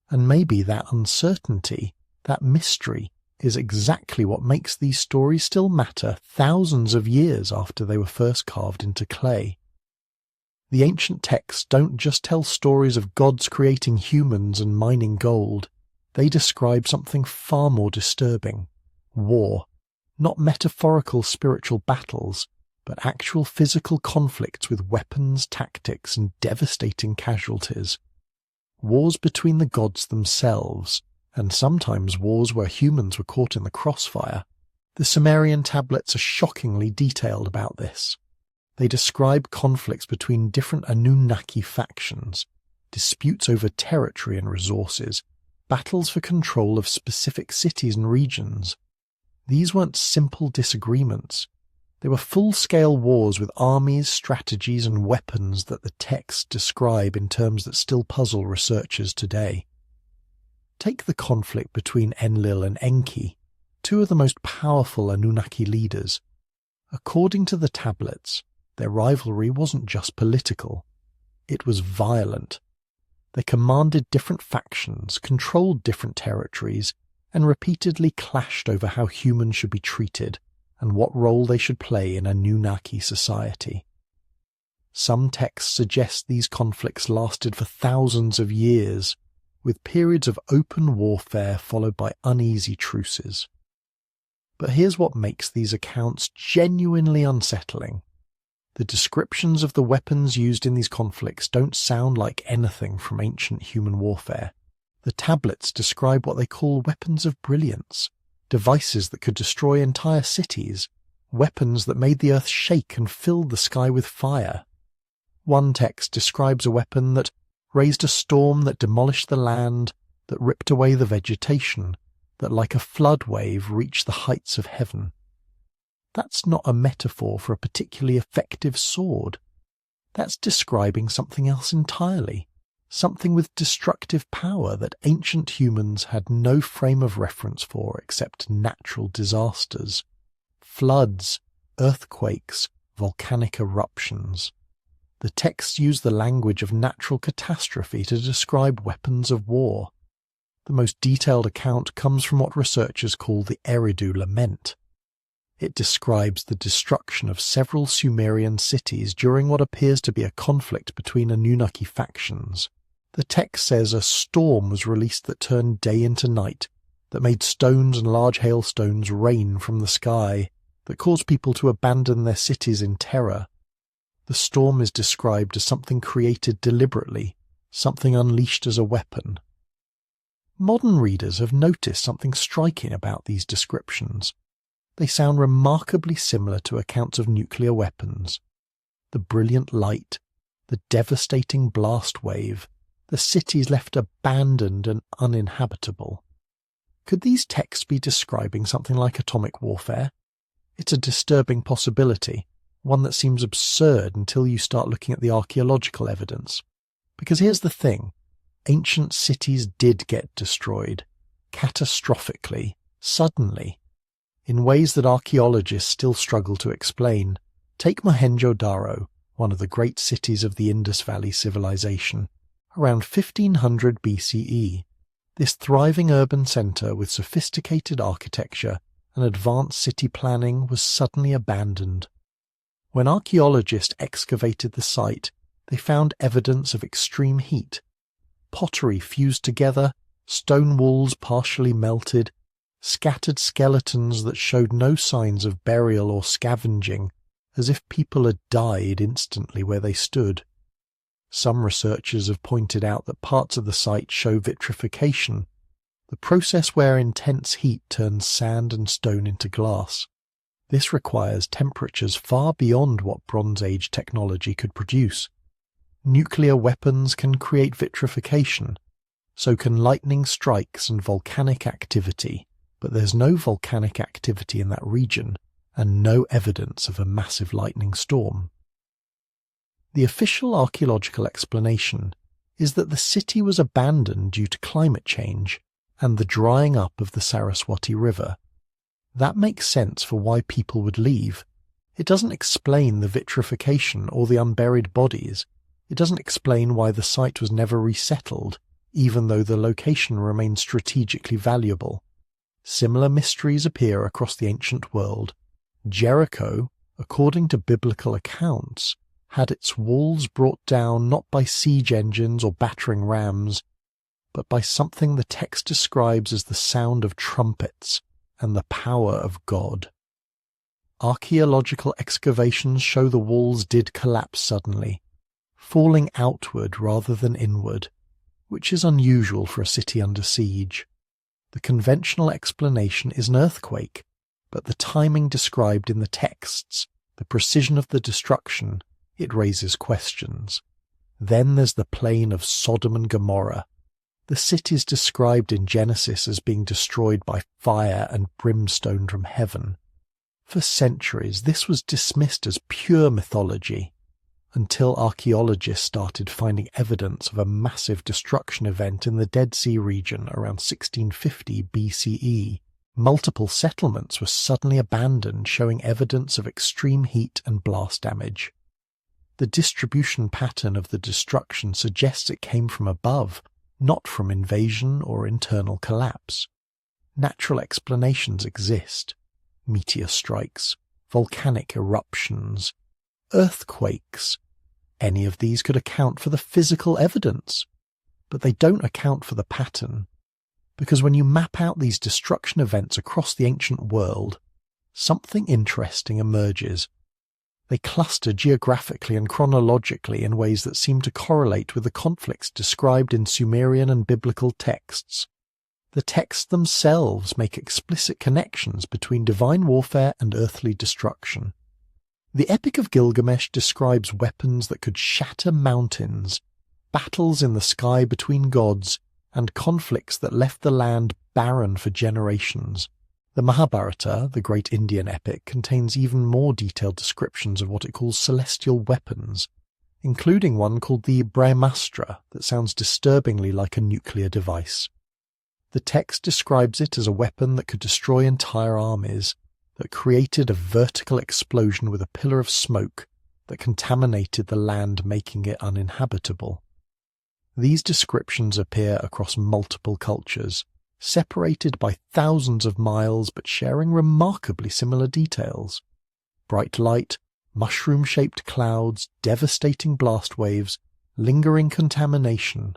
And maybe that uncertainty, that mystery, is exactly what makes these stories still matter thousands of years after they were first carved into clay. The ancient texts don't just tell stories of gods creating humans and mining gold. They describe something far more disturbing: war. Not metaphorical spiritual battles, but actual physical conflicts with weapons, tactics, and devastating casualties. Wars between the gods themselves, and sometimes wars where humans were caught in the crossfire. The Sumerian tablets are shockingly detailed about this. They describe conflicts between different Anunnaki factions, disputes over territory and resources, battles for control of specific cities and regions. These weren't simple disagreements. They were full-scale wars with armies, strategies, and weapons that the texts describe in terms that still puzzle researchers today. Take the conflict between Enlil and Enki, two of the most powerful Anunnaki leaders. According to the tablets, their rivalry wasn't just political. It was violent. They commanded different factions, controlled different territories, and repeatedly clashed over how humans should be treated and what role they should play in Anunnaki society. Some texts suggest these conflicts lasted for thousands of years, with periods of open warfare followed by uneasy truces. But here's what makes these accounts genuinely unsettling. The descriptions of the weapons used in these conflicts don't sound like anything from ancient human warfare. The tablets describe what they call weapons of brilliance, devices that could destroy entire cities, weapons that made the earth shake and filled the sky with fire. One text describes a weapon that raised a storm that demolished the land, that ripped away the vegetation, that like a flood wave reached the heights of heaven. That's not a metaphor for a particularly effective sword. That's describing something else entirely. Something with destructive power that ancient humans had no frame of reference for except natural disasters. Floods, earthquakes, volcanic eruptions. The texts use the language of natural catastrophe to describe weapons of war. The most detailed account comes from what researchers call the Eridu Lament. It describes the destruction of several Sumerian cities during what appears to be a conflict between Anunnaki factions. The text says a storm was released that turned day into night, that made stones and large hailstones rain from the sky, that caused people to abandon their cities in terror. The storm is described as something created deliberately, something unleashed as a weapon. Modern readers have noticed something striking about these descriptions. They sound remarkably similar to accounts of nuclear weapons. The brilliant light, the devastating blast wave, the cities left abandoned and uninhabitable. Could these texts be describing something like atomic warfare? It's a disturbing possibility, one that seems absurd until you start looking at the archaeological evidence. Because here's the thing, ancient cities did get destroyed, catastrophically, suddenly, in ways that archaeologists still struggle to explain. Take Mohenjo-Daro, one of the great cities of the Indus Valley civilization. Around 1500 BCE, this thriving urban centre with sophisticated architecture and advanced city planning was suddenly abandoned. When archaeologists excavated the site, they found evidence of extreme heat. Pottery fused together, stone walls partially melted, scattered skeletons that showed no signs of burial or scavenging, as if people had died instantly where they stood. Some researchers have pointed out that parts of the site show vitrification, the process where intense heat turns sand and stone into glass. This requires temperatures far beyond what Bronze Age technology could produce. Nuclear weapons can create vitrification, so can lightning strikes and volcanic activity, but there's no volcanic activity in that region and no evidence of a massive lightning storm. The official archaeological explanation is that the city was abandoned due to climate change and the drying up of the Saraswati River. That makes sense for why people would leave. It doesn't explain the vitrification or the unburied bodies. It doesn't explain why the site was never resettled, even though the location remains strategically valuable. Similar mysteries appear across the ancient world. Jericho, according to biblical accounts, had its walls brought down not by siege engines or battering rams, but by something the text describes as the sound of trumpets and the power of God. Archaeological excavations show the walls did collapse suddenly, falling outward rather than inward, which is unusual for a city under siege. The conventional explanation is an earthquake, but the timing described in the texts, the precision of the destruction, it raises questions. Then there's the plain of Sodom and Gomorrah. The cities described in Genesis as being destroyed by fire and brimstone from heaven. For centuries, this was dismissed as pure mythology, until archaeologists started finding evidence of a massive destruction event in the Dead Sea region around 1650 BCE. Multiple settlements were suddenly abandoned, showing evidence of extreme heat and blast damage. The distribution pattern of the destruction suggests it came from above, not from invasion or internal collapse. Natural explanations exist. Meteor strikes, volcanic eruptions, earthquakes. Any of these could account for the physical evidence, but they don't account for the pattern, because when you map out these destruction events across the ancient world, something interesting emerges. They cluster geographically and chronologically in ways that seem to correlate with the conflicts described in Sumerian and biblical texts. The texts themselves make explicit connections between divine warfare and earthly destruction. The Epic of Gilgamesh describes weapons that could shatter mountains, battles in the sky between gods, and conflicts that left the land barren for generations. The Mahabharata, the great Indian epic, contains even more detailed descriptions of what it calls celestial weapons, including one called the Brahmastra that sounds disturbingly like a nuclear device. The text describes it as a weapon that could destroy entire armies, that created a vertical explosion with a pillar of smoke that contaminated the land, making it uninhabitable. These descriptions appear across multiple cultures, separated by thousands of miles but sharing remarkably similar details. Bright light, mushroom-shaped clouds, devastating blast waves, lingering contamination.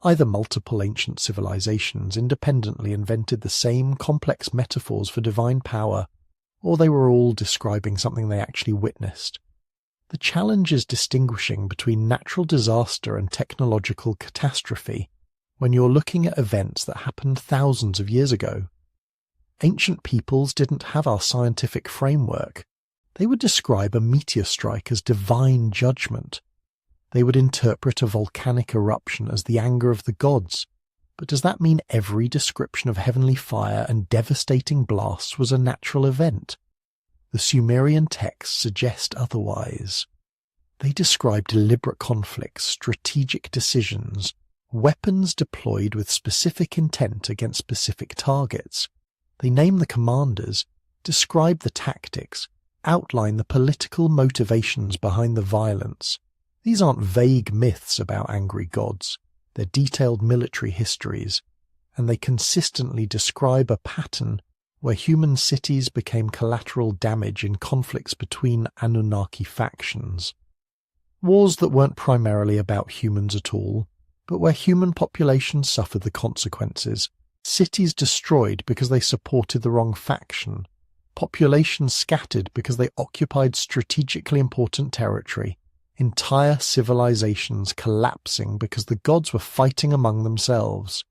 Either multiple ancient civilizations independently invented the same complex metaphors for divine power, or they were all describing something they actually witnessed. The challenge is distinguishing between natural disaster and technological catastrophe when you're looking at events that happened thousands of years ago. Ancient peoples didn't have our scientific framework. They would describe a meteor strike as divine judgment. They would interpret a volcanic eruption as the anger of the gods. But does that mean every description of heavenly fire and devastating blasts was a natural event? The Sumerian texts suggest otherwise. They describe deliberate conflicts, strategic decisions, weapons deployed with specific intent against specific targets. They name the commanders, describe the tactics, outline the political motivations behind the violence. These aren't vague myths about angry gods. They're detailed military histories, and they consistently describe a pattern where human cities became collateral damage in conflicts between Anunnaki factions. Wars that weren't primarily about humans at all, but where human populations suffered the consequences. Cities destroyed because they supported the wrong faction. Populations scattered because they occupied strategically important territory. entire civilizations collapsing because the gods were fighting among themselves.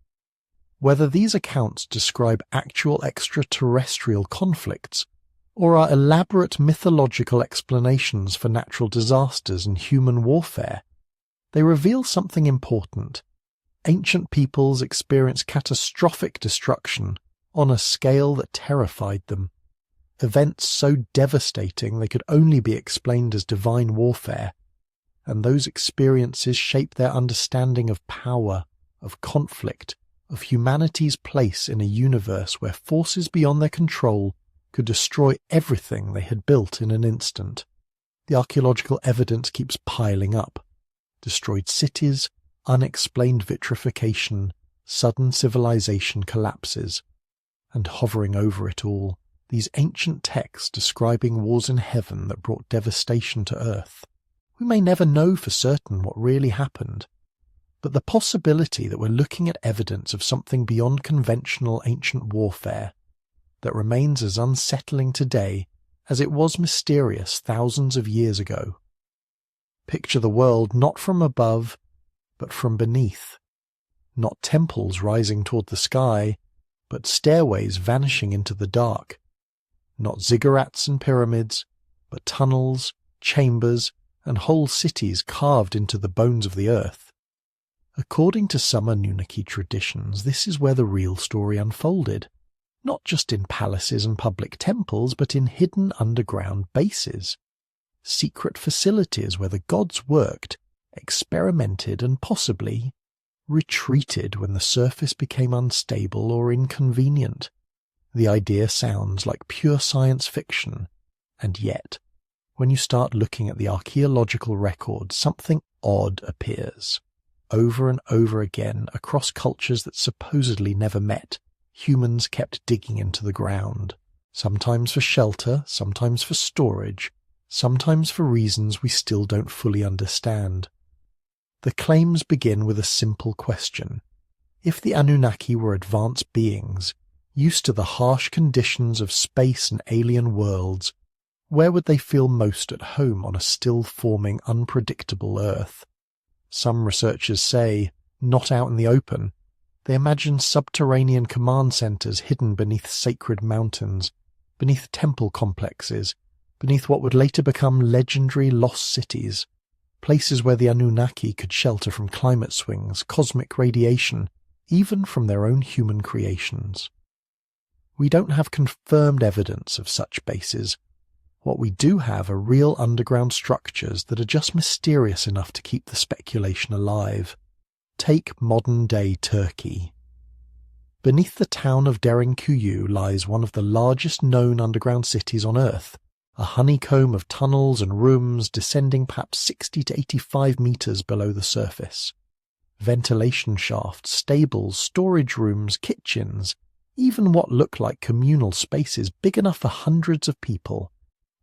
Whether these accounts describe actual extraterrestrial conflicts or are elaborate mythological explanations for natural disasters and human warfare, they reveal something important. Ancient peoples experienced catastrophic destruction on a scale that terrified them. Events so devastating they could only be explained as divine warfare, and those experiences shaped their understanding of power, of conflict, of humanity's place in a universe where forces beyond their control could destroy everything they had built in an instant. The archaeological evidence keeps piling up. Destroyed cities, unexplained vitrification, sudden civilization collapses, and hovering over it all, these ancient texts describing wars in heaven that brought devastation to earth. We may never know for certain what really happened, but the possibility that we're looking at evidence of something beyond conventional ancient warfare that remains as unsettling today as it was mysterious thousands of years ago. Picture the world not from above, but from beneath. Not temples rising toward the sky, but stairways vanishing into the dark. Not ziggurats and pyramids, but tunnels, chambers, and whole cities carved into the bones of the earth. According to some Anunnaki traditions, this is where the real story unfolded, not just in palaces and public temples, but in hidden underground bases, secret facilities where the gods worked, experimented, and possibly retreated when the surface became unstable or inconvenient. The idea sounds like pure science fiction, and yet, when you start looking at the archaeological record, something odd appears. Over and over again, across cultures that supposedly never met, humans kept digging into the ground, sometimes for shelter, sometimes for storage, sometimes for reasons we still don't fully understand. The claims begin with a simple question. If the Anunnaki were advanced beings, used to the harsh conditions of space and alien worlds, where would they feel most at home on a still-forming, unpredictable Earth? Some researchers say, not out in the open. They imagine subterranean command centers hidden beneath sacred mountains, beneath temple complexes, beneath what would later become legendary lost cities, places where the Anunnaki could shelter from climate swings, cosmic radiation, even from their own human creations. We don't have confirmed evidence of such bases. What we do have are real underground structures that are just mysterious enough to keep the speculation alive. Take modern-day Turkey. Beneath the town of Derinkuyu lies one of the largest known underground cities on Earth, a honeycomb of tunnels and rooms descending perhaps 60 to 85 meters below the surface. Ventilation shafts, stables, storage rooms, kitchens, even what look like communal spaces big enough for hundreds of people,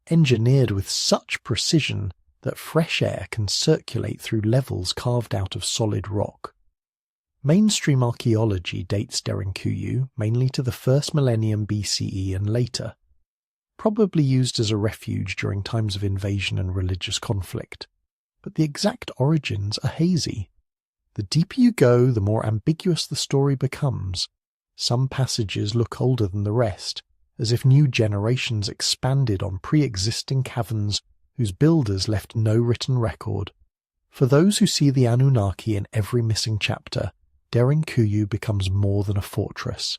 engineered with such precision that fresh air can circulate through levels carved out of solid rock. Mainstream archaeology dates Derinkuyu mainly to the 1st millennium BCE and later, probably used as a refuge during times of invasion and religious conflict, but the exact origins are hazy. The deeper you go, the more ambiguous the story becomes. Some passages look older than the rest, as if new generations expanded on pre-existing caverns whose builders left no written record. For those who see the Anunnaki in every missing chapter, Derinkuyu becomes more than a fortress.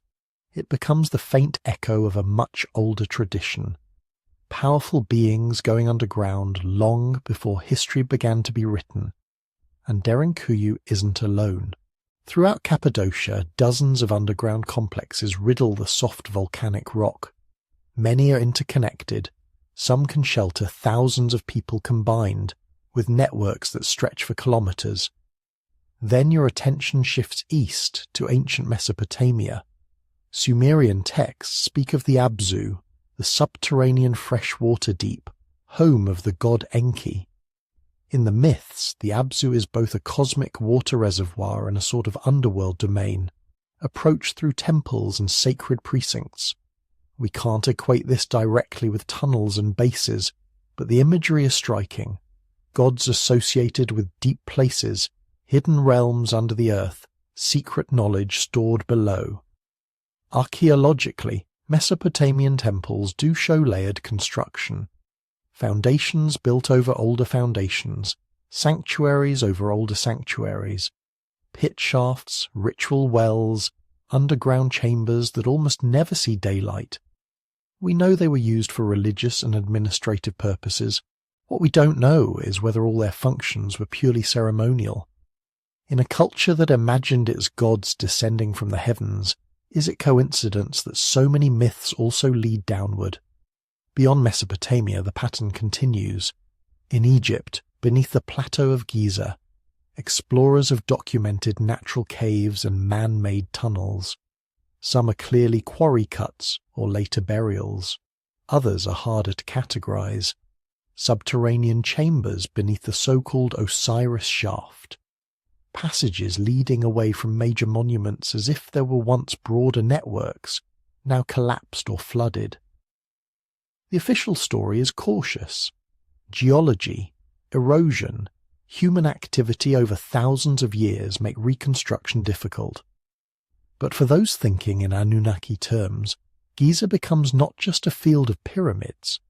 It becomes the faint echo of a much older tradition. Powerful beings going underground long before history began to be written. And Derinkuyu isn't alone. Throughout Cappadocia, dozens of underground complexes riddle the soft volcanic rock. Many are interconnected. Some can shelter thousands of people combined, with networks that stretch for kilometers. Then your attention shifts east to ancient Mesopotamia. Sumerian texts speak of the Abzu, the subterranean freshwater deep, home of the god Enki. In the myths, the Abzu is both a cosmic water reservoir and a sort of underworld domain, approached through temples and sacred precincts. We can't equate this directly with tunnels and bases, but the imagery is striking. gods associated with deep places, hidden realms under the earth, secret knowledge stored below. Archaeologically, Mesopotamian temples do show layered construction. Foundations built over older foundations, sanctuaries over older sanctuaries, pit shafts, ritual wells, underground chambers that almost never see daylight. We know they were used for religious and administrative purposes. What we don't know is whether all their functions were purely ceremonial. In a culture that imagined its gods descending from the heavens, is it coincidence that so many myths also lead downward? Beyond Mesopotamia, the pattern continues. In Egypt, beneath the plateau of Giza, explorers have documented natural caves and man-made tunnels. Some are clearly quarry cuts or later burials. Others are harder to categorize. Subterranean chambers beneath the so-called Osiris shaft. Passages leading away from major monuments as if there were once broader networks, now collapsed or flooded. The official story is cautious. Geology, erosion, human activity over thousands of years make reconstruction difficult. But for those thinking in Anunnaki terms, Giza becomes not just a field of pyramids,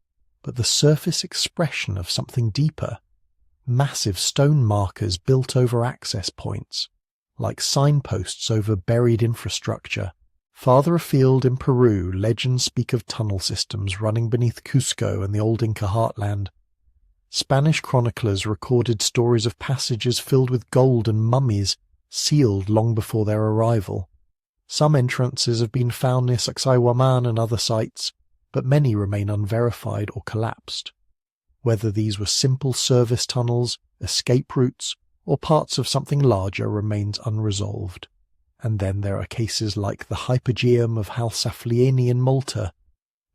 but the surface expression of something deeper. Massive stone markers built over access points, like signposts over buried infrastructure. Farther afield in Peru, legends speak of tunnel systems running beneath Cusco and the old Inca heartland. Spanish chroniclers recorded stories of passages filled with gold and mummies, sealed long before their arrival. Some entrances have been found near Sacsayhuaman and other sites, but many remain unverified or collapsed. Whether these were simple service tunnels, escape routes, or parts of something larger remains unresolved. And then there are cases like the Hypogeum of Halsaflieni in Malta,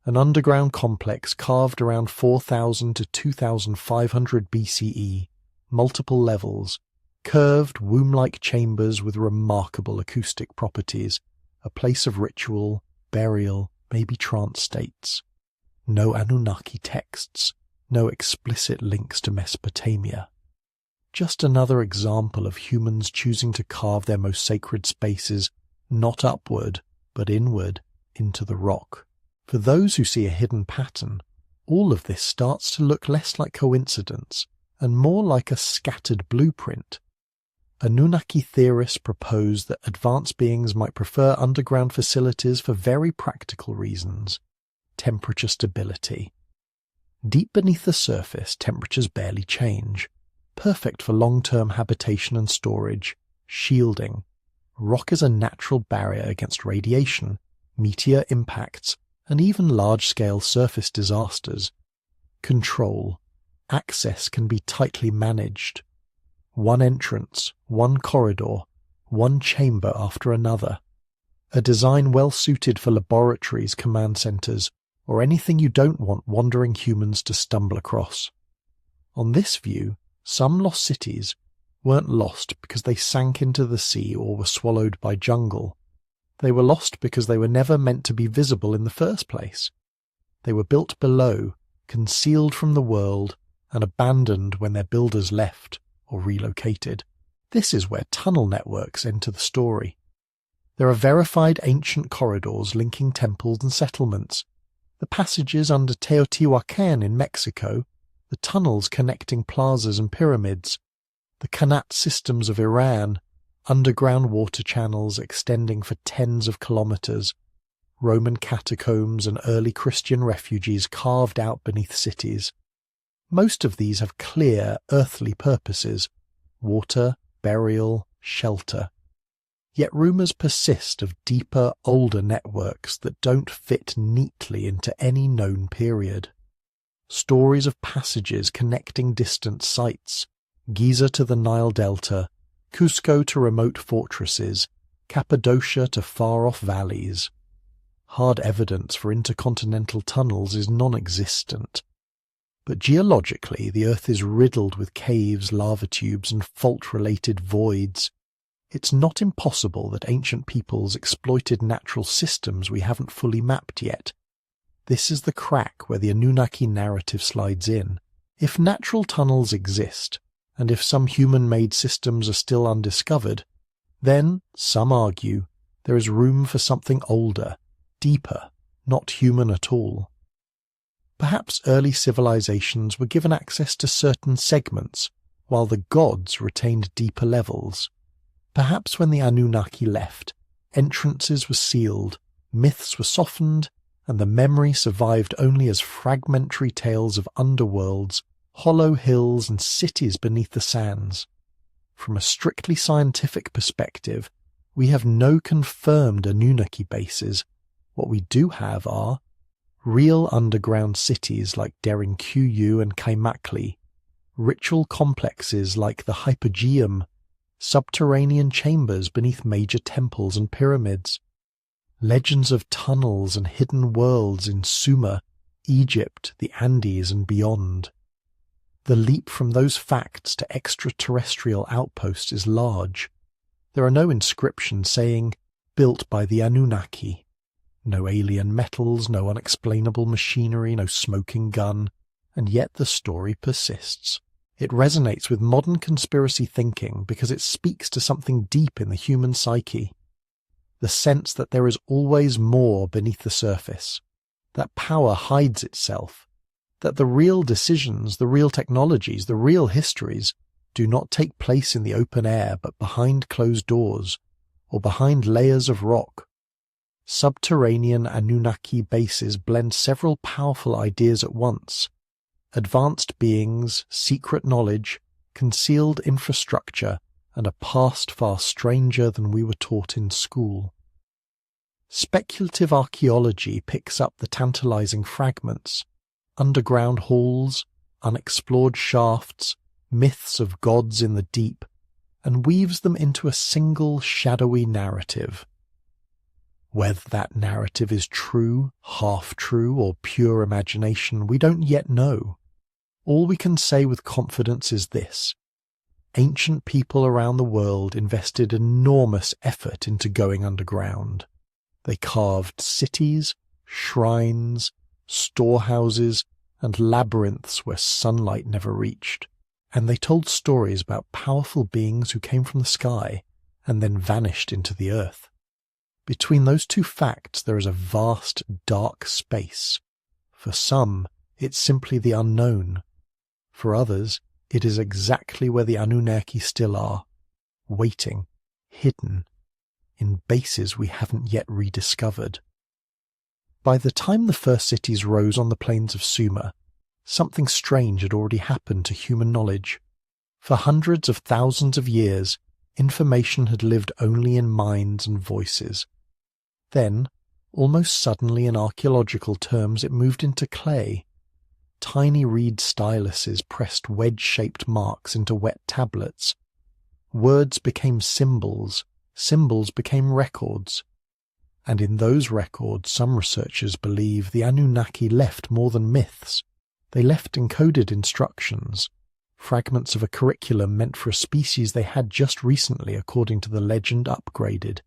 an underground complex carved around 4000 to 2500 BCE, multiple levels, curved womb-like chambers with remarkable acoustic properties, a place of ritual, burial, maybe trance states. No Anunnaki texts, no explicit links to Mesopotamia. Just another example of humans choosing to carve their most sacred spaces not upward, but inward, into the rock. For those who see a hidden pattern, all of this starts to look less like coincidence and more like a scattered blueprint. Anunnaki theorists propose that advanced beings might prefer underground facilities for very practical reasons. Temperature stability. Deep beneath the surface, temperatures barely change. Perfect for long-term habitation and storage. Shielding. Rock is a natural barrier against radiation, meteor impacts, and even large-scale surface disasters. Control. Access can be tightly managed. One entrance, one corridor, one chamber after another. A design well suited for laboratories, command centers, or anything you don't want wandering humans to stumble across. On this view, some lost cities weren't lost because they sank into the sea or were swallowed by jungle. They were lost because they were never meant to be visible in the first place. They were built below, concealed from the world, and abandoned when their builders left or relocated. This is where tunnel networks enter the story. There are verified ancient corridors linking temples and settlements, the passages under Teotihuacan in Mexico, the tunnels connecting plazas and pyramids, the Qanat systems of Iran, underground water channels extending for tens of kilometers, Roman catacombs and early Christian refugees carved out beneath cities. Most of these have clear earthly purposes: water, burial, shelter. Yet rumours persist of deeper, older networks that don't fit neatly into any known period. Stories of passages connecting distant sites, Giza to the Nile Delta, Cusco to remote fortresses, Cappadocia to far-off valleys. Hard evidence for intercontinental tunnels is non-existent. But geologically, the Earth is riddled with caves, lava tubes, and fault-related voids. It's not impossible that ancient peoples exploited natural systems we haven't fully mapped yet. This is the crack where the Anunnaki narrative slides in. If natural tunnels exist, and if some human-made systems are still undiscovered, then, some argue, there is room for something older, deeper, not human at all. Perhaps early civilizations were given access to certain segments, while the gods retained deeper levels. Perhaps when the Anunnaki left, entrances were sealed, myths were softened, and the memory survived only as fragmentary tales of underworlds, hollow hills, and cities beneath the sands. From a strictly scientific perspective, we have no confirmed Anunnaki bases. What we do have are real underground cities like Derinkuyu and Kaimakli, ritual complexes like the Hypogeum, subterranean chambers beneath major temples and pyramids, legends of tunnels and hidden worlds in Sumer, Egypt, the Andes and beyond. The leap from those facts to extraterrestrial outposts is large. There are no inscriptions saying, "built by the Anunnaki." No alien metals, no unexplainable machinery, no smoking gun, and yet the story persists. It resonates with modern conspiracy thinking because it speaks to something deep in the human psyche. The sense that there is always more beneath the surface, that power hides itself, that the real decisions, the real technologies, the real histories do not take place in the open air but behind closed doors or behind layers of rock. Subterranean Anunnaki bases blend several powerful ideas at once: advanced beings, secret knowledge, concealed infrastructure, and a past far stranger than we were taught in school. Speculative archaeology picks up the tantalizing fragments: underground halls, unexplored shafts, myths of gods in the deep, and weaves them into a single shadowy narrative. Whether that narrative is true, half-true, or pure imagination, we don't yet know. All we can say with confidence is this: ancient people around the world invested enormous effort into going underground. They carved cities, shrines, storehouses, and labyrinths where sunlight never reached. And they told stories about powerful beings who came from the sky and then vanished into the earth. Between those two facts there is a vast, dark space. For some, it's simply the unknown. For others, it is exactly where the Anunnaki still are, waiting, hidden, in bases we haven't yet rediscovered. By the time the first cities rose on the plains of Sumer, something strange had already happened to human knowledge. For hundreds of thousands of years, information had lived only in minds and voices. Then, almost suddenly in archaeological terms, it moved into clay. Tiny reed styluses pressed wedge-shaped marks into wet tablets. Words became symbols, symbols became records. And in those records, some researchers believe the Anunnaki left more than myths. They left encoded instructions, fragments of a curriculum meant for a species they had just recently, according to the legend, upgraded.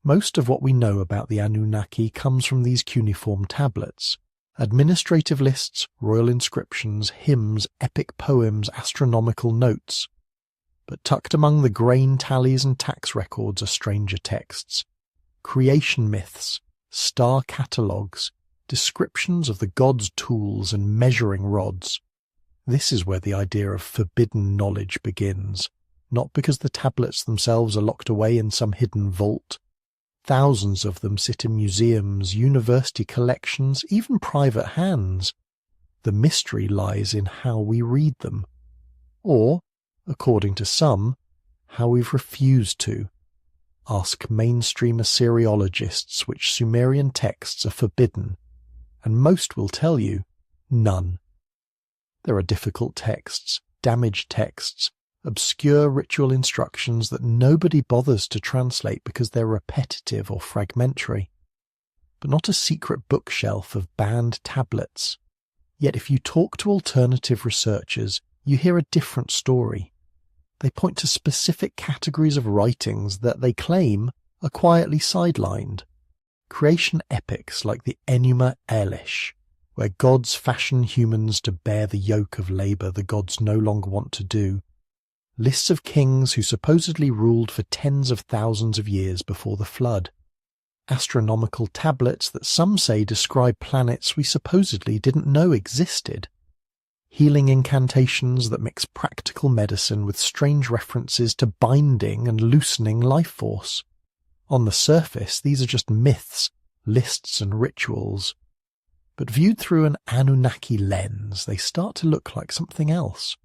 Most of what we know about the Anunnaki comes from these cuneiform tablets: administrative lists, royal inscriptions, hymns, epic poems, astronomical notes. But tucked among the grain tallies and tax records are stranger texts: creation myths, star catalogues, descriptions of the gods' tools and measuring rods. This is where the idea of forbidden knowledge begins, not because the tablets themselves are locked away in some hidden vault. Thousands of them sit in museums, university collections, even private hands. The mystery lies in how we read them. Or, according to some, how we've refused to. Ask mainstream Assyriologists which Sumerian texts are forbidden, and most will tell you, none. There are difficult texts, damaged texts, obscure ritual instructions that nobody bothers to translate because they're repetitive or fragmentary, but not a secret bookshelf of banned tablets. Yet if you talk to alternative researchers, you hear a different story. They point to specific categories of writings that they claim are quietly sidelined. Creation epics like the Enuma Elish, where gods fashion humans to bear the yoke of labour the gods no longer want to do. Lists of kings who supposedly ruled for tens of thousands of years before the flood. Astronomical tablets that some say describe planets we supposedly didn't know existed. Healing incantations that mix practical medicine with strange references to binding and loosening life force. On the surface, these are just myths, lists and rituals. But viewed through an Anunnaki lens, they start to look like something else.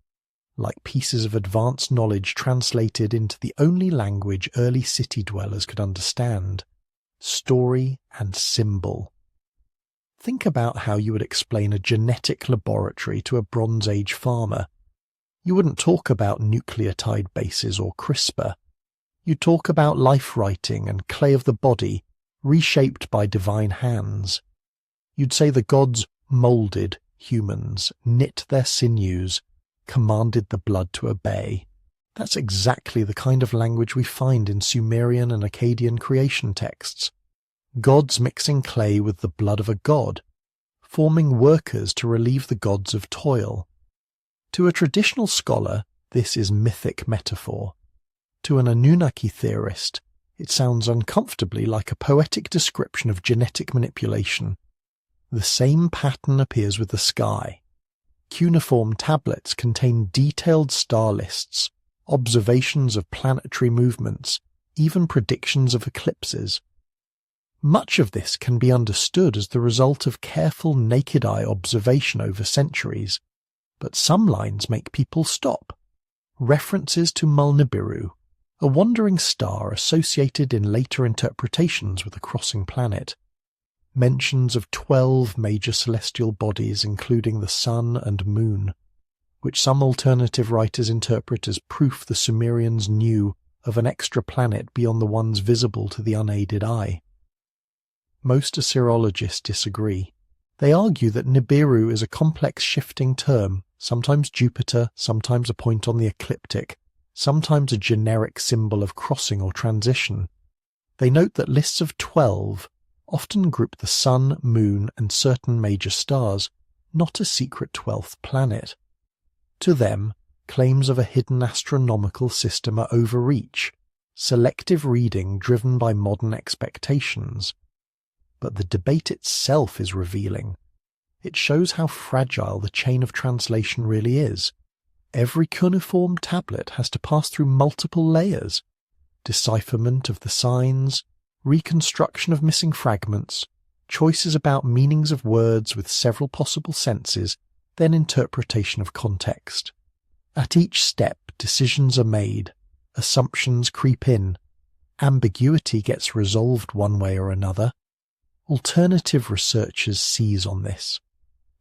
Like pieces of advanced knowledge translated into the only language early city dwellers could understand. Story and symbol. Think about how you would explain a genetic laboratory to a Bronze Age farmer. You wouldn't talk about nucleotide bases or CRISPR. You'd talk about life writing and clay of the body, reshaped by divine hands. You'd say the gods moulded humans, knit their sinews, commanded the blood to obey. That's exactly the kind of language we find in Sumerian and Akkadian creation texts. Gods mixing clay with the blood of a god, forming workers to relieve the gods of toil. To a traditional scholar, this is mythic metaphor. To an Anunnaki theorist, it sounds uncomfortably like a poetic description of genetic manipulation. The same pattern appears with the sky. Cuneiform tablets contain detailed star lists, observations of planetary movements, even predictions of eclipses. Much of this can be understood as the result of careful naked-eye observation over centuries, but some lines make people stop. References to Nibiru, a wandering star associated in later interpretations with a crossing planet. Mentions of 12 major celestial bodies including the sun and moon, which some alternative writers interpret as proof the Sumerians knew of an extra planet beyond the ones visible to the unaided eye. Most Assyriologists disagree. They argue that Nibiru is a complex shifting term, sometimes Jupiter, sometimes a point on the ecliptic, sometimes a generic symbol of crossing or transition. They note that lists of 12 often group the sun, moon, and certain major stars, not a secret 12th planet. To them, claims of a hidden astronomical system are overreach, selective reading driven by modern expectations. But the debate itself is revealing. It shows how fragile the chain of translation really is. Every cuneiform tablet has to pass through multiple layers. Decipherment of the signs, reconstruction of missing fragments, choices about meanings of words with several possible senses, then interpretation of context. At each step, decisions are made, assumptions creep in, ambiguity gets resolved one way or another. Alternative researchers seize on this.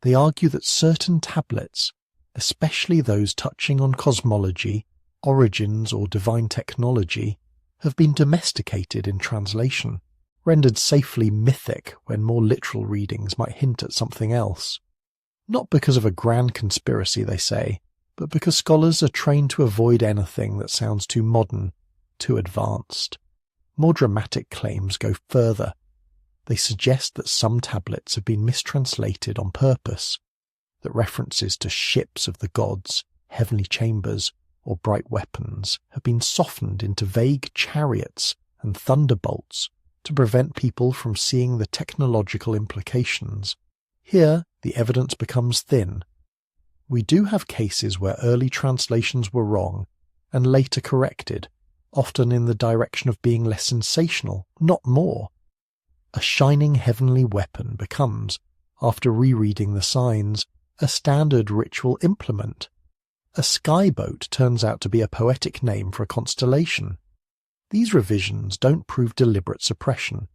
They argue that certain tablets, especially those touching on cosmology, origins, or divine technology, have been domesticated in translation, rendered safely mythic when more literal readings might hint at something else. Not because of a grand conspiracy, they say, but because scholars are trained to avoid anything that sounds too modern, too advanced. More dramatic claims go further. They suggest that some tablets have been mistranslated on purpose, that references to ships of the gods, heavenly chambers, or bright weapons have been softened into vague chariots and thunderbolts to prevent people from seeing the technological implications. Here, the evidence becomes thin. We do have cases where early translations were wrong and later corrected, often in the direction of being less sensational, not more. A shining heavenly weapon becomes, after rereading the signs, a standard ritual implement. A skyboat turns out to be a poetic name for a constellation. These revisions don't prove deliberate suppression.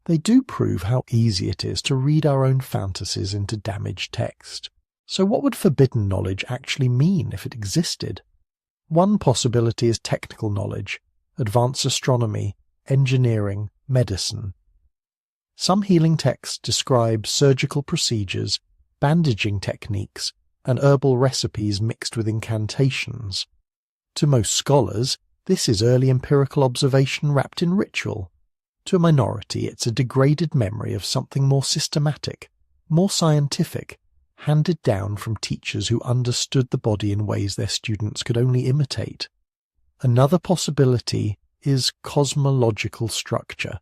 They do prove how easy it is to read our own fantasies into damaged text. So what would forbidden knowledge actually mean if it existed? One possibility is technical knowledge, advanced astronomy, engineering, medicine. Some healing texts describe surgical procedures, bandaging techniques, and herbal recipes mixed with incantations. To most scholars, this is early empirical observation wrapped in ritual. To a minority, it's a degraded memory of something more systematic, more scientific, handed down from teachers who understood the body in ways their students could only imitate. Another possibility is cosmological structure.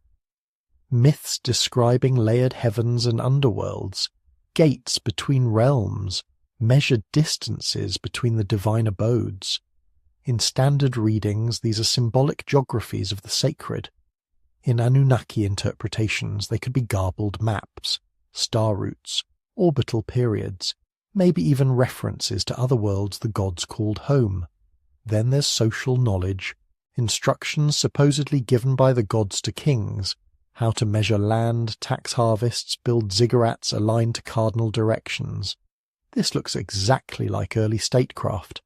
Myths describing layered heavens and underworlds, gates between realms, measured distances between the divine abodes. In standard readings, these are symbolic geographies of the sacred. In Anunnaki interpretations, they could be garbled maps, star routes, orbital periods, maybe even references to other worlds the gods called home. Then there's social knowledge, instructions supposedly given by the gods to kings, how to measure land, tax harvests, build ziggurats aligned to cardinal directions. This looks exactly like early statecraft.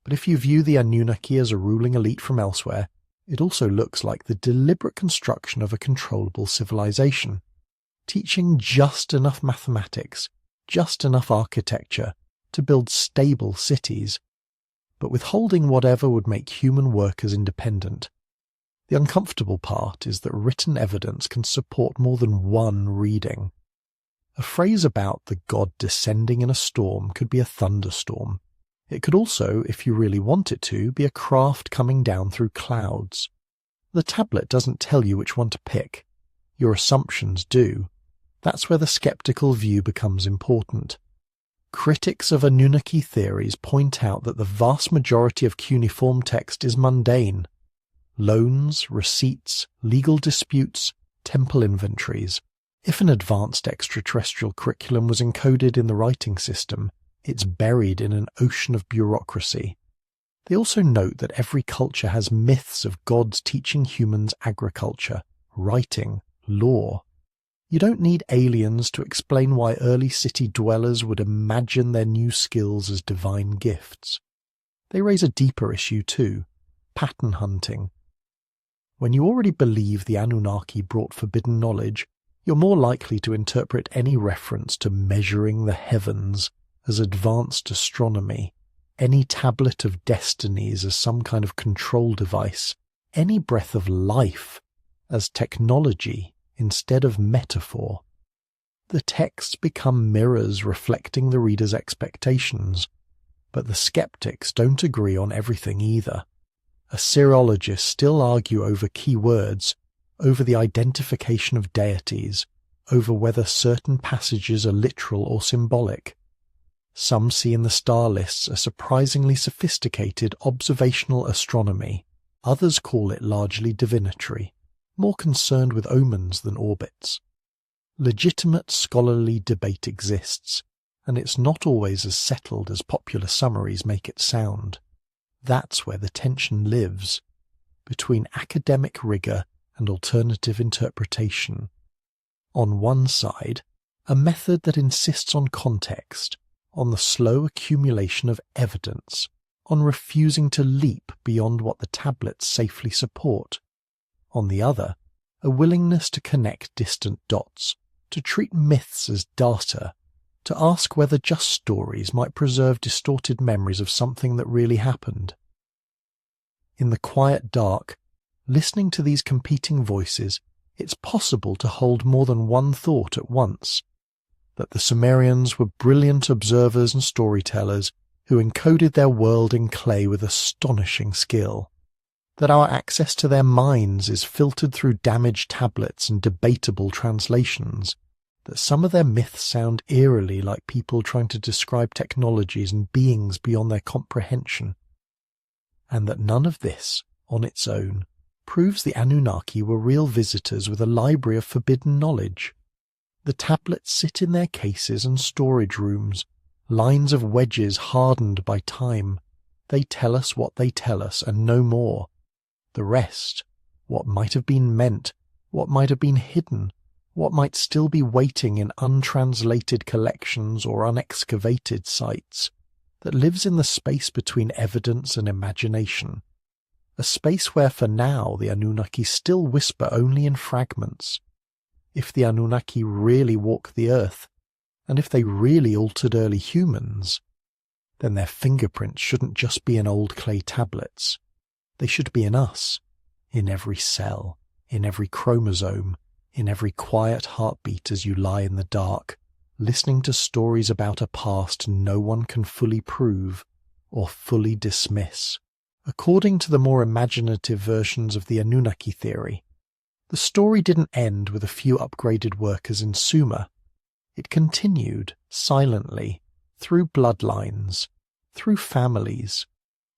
But if you view the Anunnaki as a ruling elite from elsewhere, it also looks like the deliberate construction of a controllable civilization, teaching just enough mathematics, just enough architecture to build stable cities, but withholding whatever would make human workers independent. The uncomfortable part is that written evidence can support more than one reading. A phrase about the god descending in a storm could be a thunderstorm. It could also, if you really want it to, be a craft coming down through clouds. The tablet doesn't tell you which one to pick. Your assumptions do. That's where the skeptical view becomes important. Critics of Anunnaki theories point out that the vast majority of cuneiform text is mundane. Loans, receipts, legal disputes, temple inventories. If an advanced extraterrestrial curriculum was encoded in the writing system, it's buried in an ocean of bureaucracy. They also note that every culture has myths of gods teaching humans agriculture, writing, law. You don't need aliens to explain why early city dwellers would imagine their new skills as divine gifts. They raise a deeper issue too, pattern hunting. When you already believe the Anunnaki brought forbidden knowledge, you're more likely to interpret any reference to measuring the heavens as advanced astronomy, any tablet of destinies as some kind of control device, any breath of life as technology instead of metaphor. The texts become mirrors reflecting the reader's expectations, but the skeptics don't agree on everything either. Assyriologists still argue over key words, over the identification of deities, over whether certain passages are literal or symbolic. Some see in the star lists a surprisingly sophisticated observational astronomy. Others call it largely divinatory, more concerned with omens than orbits. Legitimate scholarly debate exists, and it's not always as settled as popular summaries make it sound. That's where the tension lives, between academic rigor and alternative interpretation. On one side, a method that insists on context, on the slow accumulation of evidence, on refusing to leap beyond what the tablets safely support. On the other, a willingness to connect distant dots, to treat myths as data, to ask whether just stories might preserve distorted memories of something that really happened. In the quiet dark, listening to these competing voices, it's possible to hold more than one thought at once. That the Sumerians were brilliant observers and storytellers who encoded their world in clay with astonishing skill. That our access to their minds is filtered through damaged tablets and debatable translations. That some of their myths sound eerily like people trying to describe technologies and beings beyond their comprehension. And that none of this, on its own, proves the Anunnaki were real visitors with a library of forbidden knowledge. The tablets sit in their cases and storage rooms, lines of wedges hardened by time. They tell us what they tell us and no more. The rest, what might have been meant, what might have been hidden, what might still be waiting in untranslated collections or unexcavated sites, that lives in the space between evidence and imagination. A space where for now the Anunnaki still whisper only in fragments. If the Anunnaki really walk the earth, and if they really altered early humans, then their fingerprints shouldn't just be in old clay tablets. They should be in us, in every cell, in every chromosome, in every quiet heartbeat as you lie in the dark, listening to stories about a past no one can fully prove or fully dismiss. According to the more imaginative versions of the Anunnaki theory, the story didn't end with a few upgraded workers in Sumer. It continued silently, through bloodlines, through families,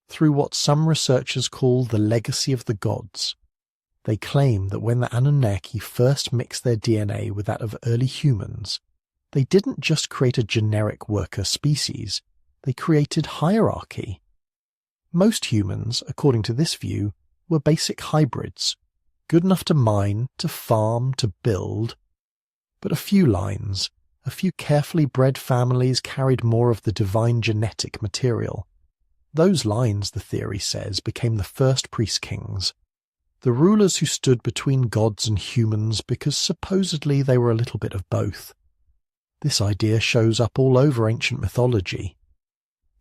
through what some researchers call the legacy of the gods. They claim that when the Anunnaki first mixed their DNA with that of early humans, they didn't just create a generic worker species, they created hierarchy. Most humans, according to this view, were basic hybrids, good enough to mine, to farm, to build. But a few lines, a few carefully bred families carried more of the divine genetic material. Those lines, the theory says, became the first priest-kings, the rulers who stood between gods and humans because supposedly they were a little bit of both. This idea shows up all over ancient mythology.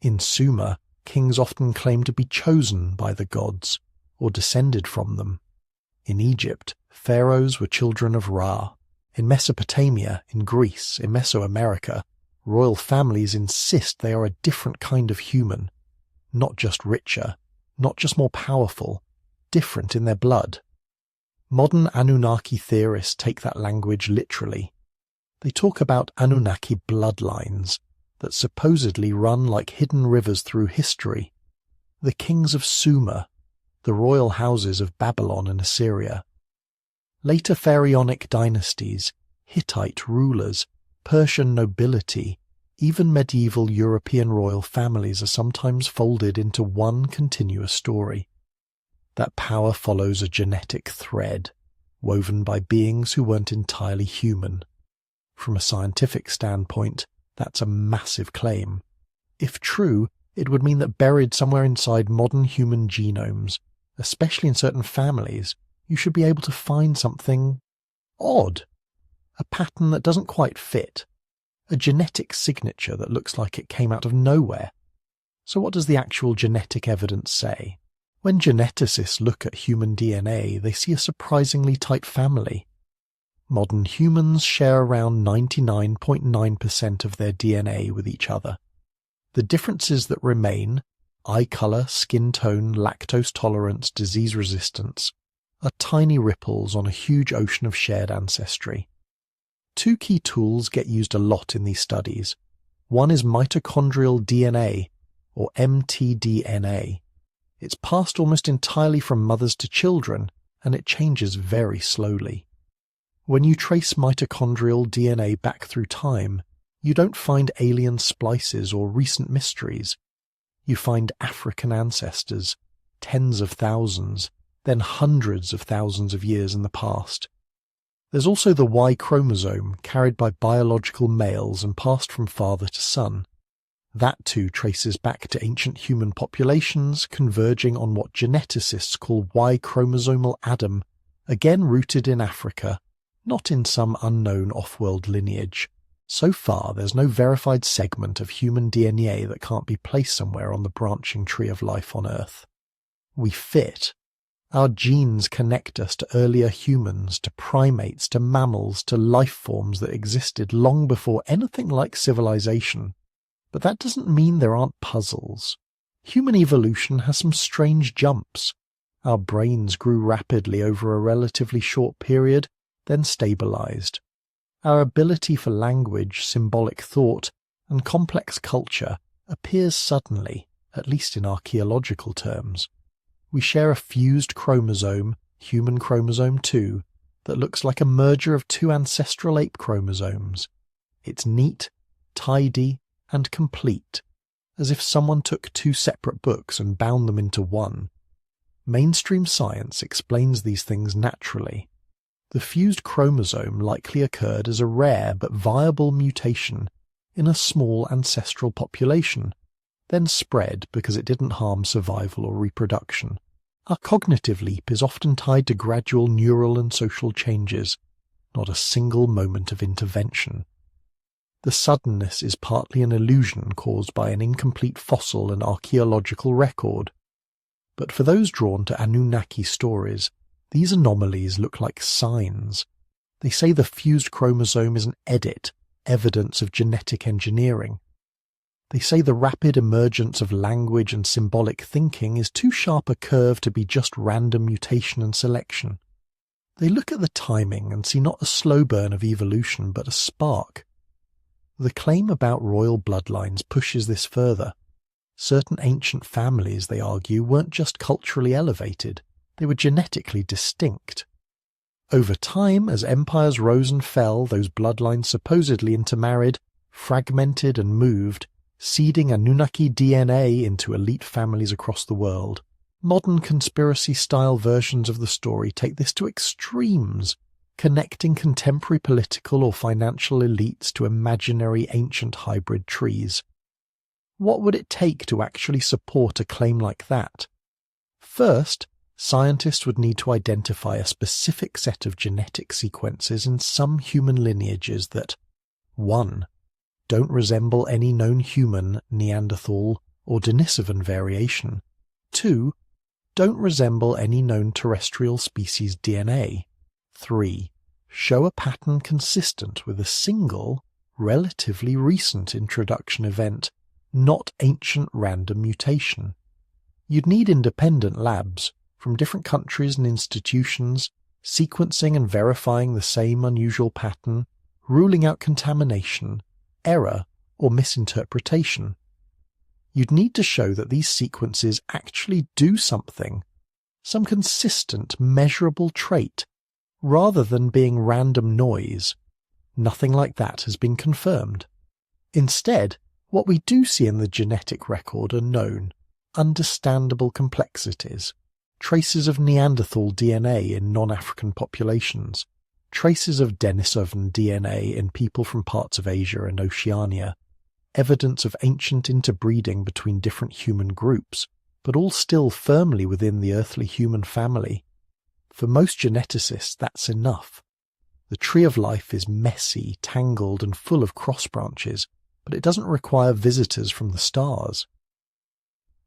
In Sumer, kings often claimed to be chosen by the gods, or descended from them. In Egypt, pharaohs were children of Ra. In Mesopotamia, in Greece, in Mesoamerica, royal families insist they are a different kind of human, not just richer, not just more powerful, different in their blood. Modern Anunnaki theorists take that language literally. They talk about Anunnaki bloodlines that supposedly run like hidden rivers through history. The kings of Sumer, the royal houses of Babylon and Assyria. Later pharaonic dynasties, Hittite rulers, Persian nobility, even medieval European royal families are sometimes folded into one continuous story. That power follows a genetic thread, woven by beings who weren't entirely human. From a scientific standpoint, that's a massive claim. If true, it would mean that buried somewhere inside modern human genomes, especially in certain families, you should be able to find something odd. A pattern that doesn't quite fit. A genetic signature that looks like it came out of nowhere. So what does the actual genetic evidence say? When geneticists look at human DNA, they see a surprisingly tight family. Modern humans share around 99.9% of their DNA with each other. The differences that remain, eye color, skin tone, lactose tolerance, disease resistance, are tiny ripples on a huge ocean of shared ancestry. Two key tools get used a lot in these studies. One is mitochondrial DNA, or mtDNA. It's passed almost entirely from mothers to children, and it changes very slowly. When you trace mitochondrial DNA back through time, you don't find alien splices or recent mysteries. You find African ancestors, tens of thousands, then hundreds of thousands of years in the past. There's also the Y chromosome, carried by biological males and passed from father to son. That too traces back to ancient human populations converging on what geneticists call Y chromosomal Adam, again rooted in Africa, not in some unknown off-world lineage. So far, there's no verified segment of human DNA that can't be placed somewhere on the branching tree of life on Earth. We fit. Our genes connect us to earlier humans, to primates, to mammals, to life forms that existed long before anything like civilization. But that doesn't mean there aren't puzzles. Human evolution has some strange jumps. Our brains grew rapidly over a relatively short period, then stabilized. Our ability for language, symbolic thought, and complex culture appears suddenly, at least in archaeological terms. We share a fused chromosome, human chromosome 2, that looks like a merger of two ancestral ape chromosomes. It's neat, tidy, and complete, as if someone took two separate books and bound them into one. Mainstream science explains these things naturally. The fused chromosome likely occurred as a rare but viable mutation in a small ancestral population, then spread because it didn't harm survival or reproduction. Our cognitive leap is often tied to gradual neural and social changes, not a single moment of intervention. The suddenness is partly an illusion caused by an incomplete fossil and archaeological record. But for those drawn to Anunnaki stories, these anomalies look like signs. They say the fused chromosome is an edit, evidence of genetic engineering. They say the rapid emergence of language and symbolic thinking is too sharp a curve to be just random mutation and selection. They look at the timing and see not a slow burn of evolution, but a spark. The claim about royal bloodlines pushes this further. Certain ancient families, they argue, weren't just culturally elevated, they were genetically distinct. Over time, as empires rose and fell, those bloodlines supposedly intermarried, fragmented and moved, seeding Anunnaki DNA into elite families across the world. Modern conspiracy-style versions of the story take this to extremes, connecting contemporary political or financial elites to imaginary ancient hybrid trees. What would it take to actually support a claim like that? First, scientists would need to identify a specific set of genetic sequences in some human lineages that 1. Don't resemble any known human, Neanderthal, or Denisovan variation. 2. Don't resemble any known terrestrial species DNA. 3. Show a pattern consistent with a single, relatively recent introduction event, not ancient random mutation. You'd need independent labs from different countries and institutions, sequencing and verifying the same unusual pattern, ruling out contamination, error, or misinterpretation. You'd need to show that these sequences actually do something, some consistent, measurable trait, rather than being random noise. Nothing like that has been confirmed. Instead, what we do see in the genetic record are known, understandable complexities, traces of Neanderthal DNA in non-African populations, traces of Denisovan DNA in people from parts of Asia and Oceania, evidence of ancient interbreeding between different human groups, but all still firmly within the earthly human family. For most geneticists, that's enough. The tree of life is messy, tangled, and full of cross branches, but it doesn't require visitors from the stars.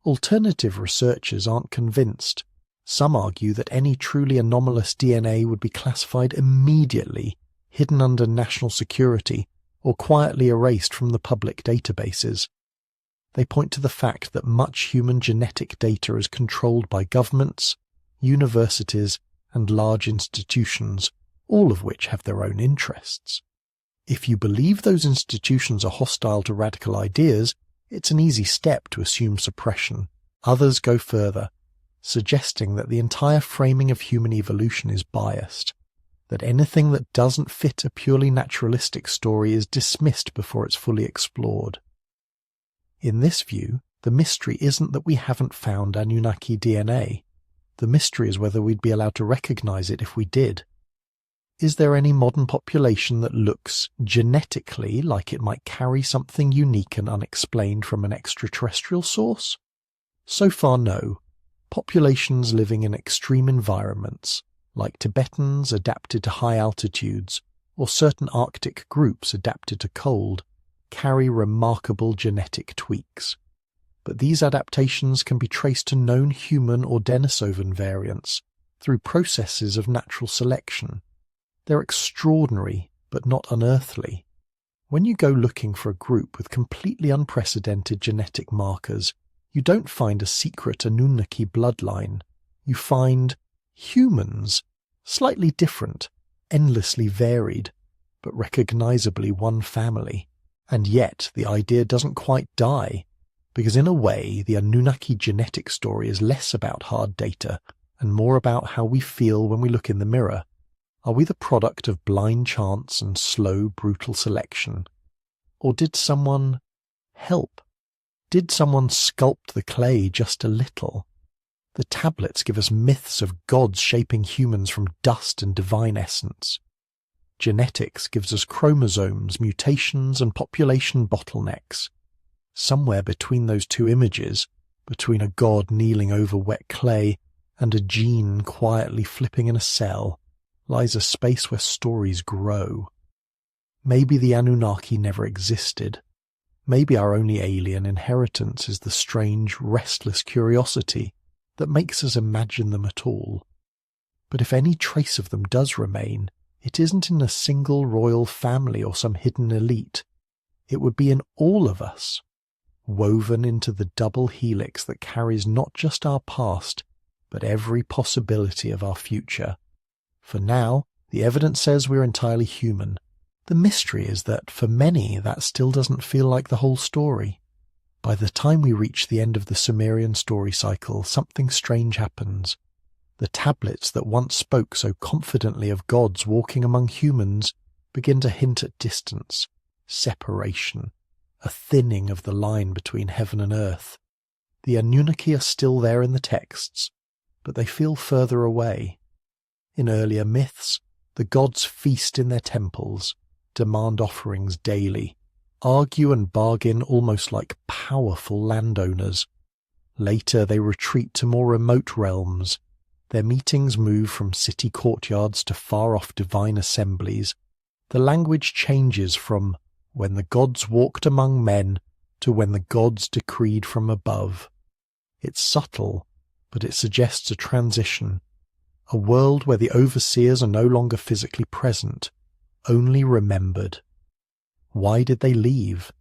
Alternative researchers aren't convinced. Some argue that any truly anomalous DNA would be classified immediately, hidden under national security, or quietly erased from the public databases. They point to the fact that much human genetic data is controlled by governments, universities, and large institutions, all of which have their own interests. If you believe those institutions are hostile to radical ideas, it's an easy step to assume suppression. Others go further, suggesting that the entire framing of human evolution is biased, that anything that doesn't fit a purely naturalistic story is dismissed before it's fully explored. In this view, the mystery isn't that we haven't found Anunnaki DNA. The mystery is whether we'd be allowed to recognize it if we did. Is there any modern population that looks genetically like it might carry something unique and unexplained from an extraterrestrial source? So far, no. Populations living in extreme environments, like Tibetans adapted to high altitudes, or certain Arctic groups adapted to cold, carry remarkable genetic tweaks. But these adaptations can be traced to known human or Denisovan variants through processes of natural selection. They're extraordinary, but not unearthly. When you go looking for a group with completely unprecedented genetic markers, you don't find a secret Anunnaki bloodline. You find humans, slightly different, endlessly varied, but recognizably one family. And yet the idea doesn't quite die, because in a way the Anunnaki genetic story is less about hard data and more about how we feel when we look in the mirror. Are we the product of blind chance and slow, brutal selection? Or did someone help? Did someone sculpt the clay just a little? The tablets give us myths of gods shaping humans from dust and divine essence. Genetics gives us chromosomes, mutations, and population bottlenecks. Somewhere between those two images, between a god kneeling over wet clay and a gene quietly flipping in a cell, lies a space where stories grow. Maybe the Anunnaki never existed. Maybe our only alien inheritance is the strange, restless curiosity that makes us imagine them at all. But if any trace of them does remain, it isn't in a single royal family or some hidden elite. It would be in all of us, woven into the double helix that carries not just our past, but every possibility of our future. For now, the evidence says we're entirely human. The mystery is that, for many, that still doesn't feel like the whole story. By the time we reach the end of the Sumerian story cycle, something strange happens. The tablets that once spoke so confidently of gods walking among humans begin to hint at distance, separation, a thinning of the line between heaven and earth. The Anunnaki are still there in the texts, but they feel further away. In earlier myths, the gods feast in their temples, demand offerings daily, argue and bargain almost like powerful landowners. Later they retreat to more remote realms. Their meetings move from city courtyards to far-off divine assemblies. The language changes from "when the gods walked among men" to "when the gods decreed from above." It's subtle, but it suggests a transition, a world where the overseers are no longer physically present, only remembered. Why did they leave?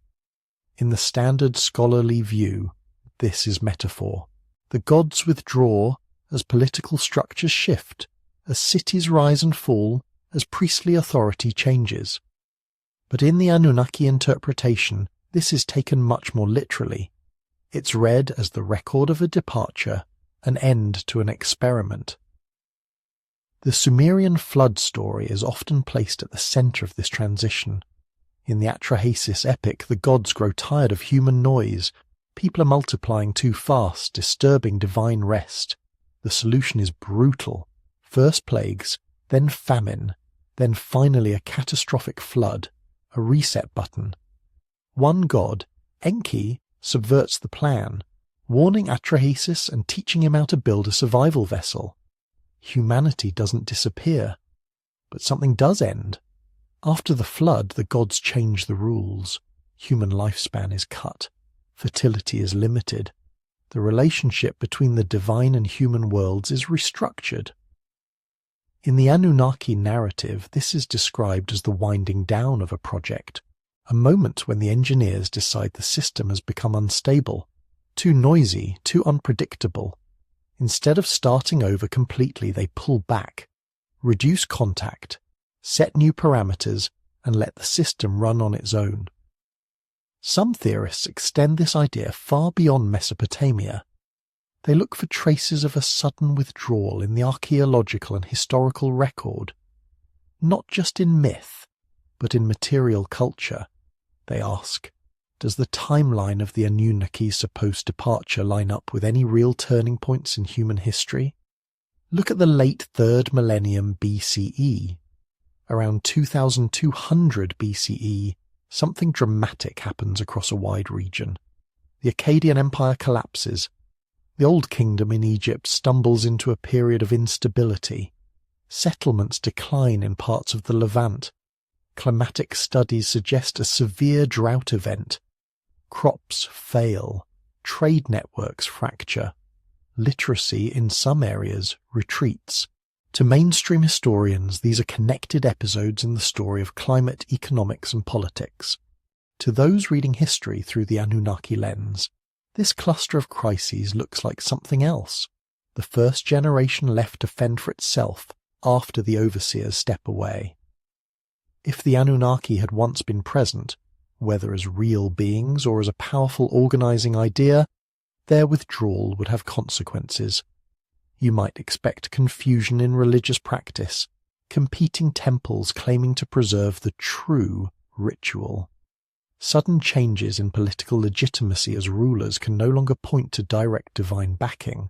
In the standard scholarly view, this is metaphor. The gods withdraw as political structures shift, as cities rise and fall, as priestly authority changes. But in the Anunnaki interpretation, this is taken much more literally. It's read as the record of a departure, an end to an experiment. The Sumerian flood story is often placed at the center of this transition. In the Atrahasis epic, the gods grow tired of human noise. People are multiplying too fast, disturbing divine rest. The solution is brutal. First plagues, then famine, then finally a catastrophic flood, a reset button. One god, Enki, subverts the plan, warning Atrahasis and teaching him how to build a survival vessel. Humanity doesn't disappear, but something does end. After the flood, the gods change the rules. Human lifespan is cut. Fertility is limited. The relationship between the divine and human worlds is restructured. In the Anunnaki narrative, this is described as the winding down of a project, a moment when the engineers decide the system has become unstable, too noisy, too unpredictable. Instead of starting over completely, they pull back, reduce contact, set new parameters, and let the system run on its own. Some theorists extend this idea far beyond Mesopotamia. They look for traces of a sudden withdrawal in the archaeological and historical record, not just in myth, but in material culture. They ask, does the timeline of the Anunnaki's supposed departure line up with any real turning points in human history? Look at the late 3rd millennium BCE. Around 2200 BCE, something dramatic happens across a wide region. The Akkadian Empire collapses. The Old Kingdom in Egypt stumbles into a period of instability. Settlements decline in parts of the Levant. Climatic studies suggest a severe drought event. Crops fail. Trade networks fracture. Literacy in some areas retreats. To mainstream historians, these are connected episodes in the story of climate, economics, and politics. To those reading history through the Anunnaki lens, this cluster of crises looks like something else. The first generation left to fend for itself after the overseers step away. If the Anunnaki had once been present, whether as real beings or as a powerful organizing idea, their withdrawal would have consequences. You might expect confusion in religious practice, competing temples claiming to preserve the true ritual. Sudden changes in political legitimacy as rulers can no longer point to direct divine backing.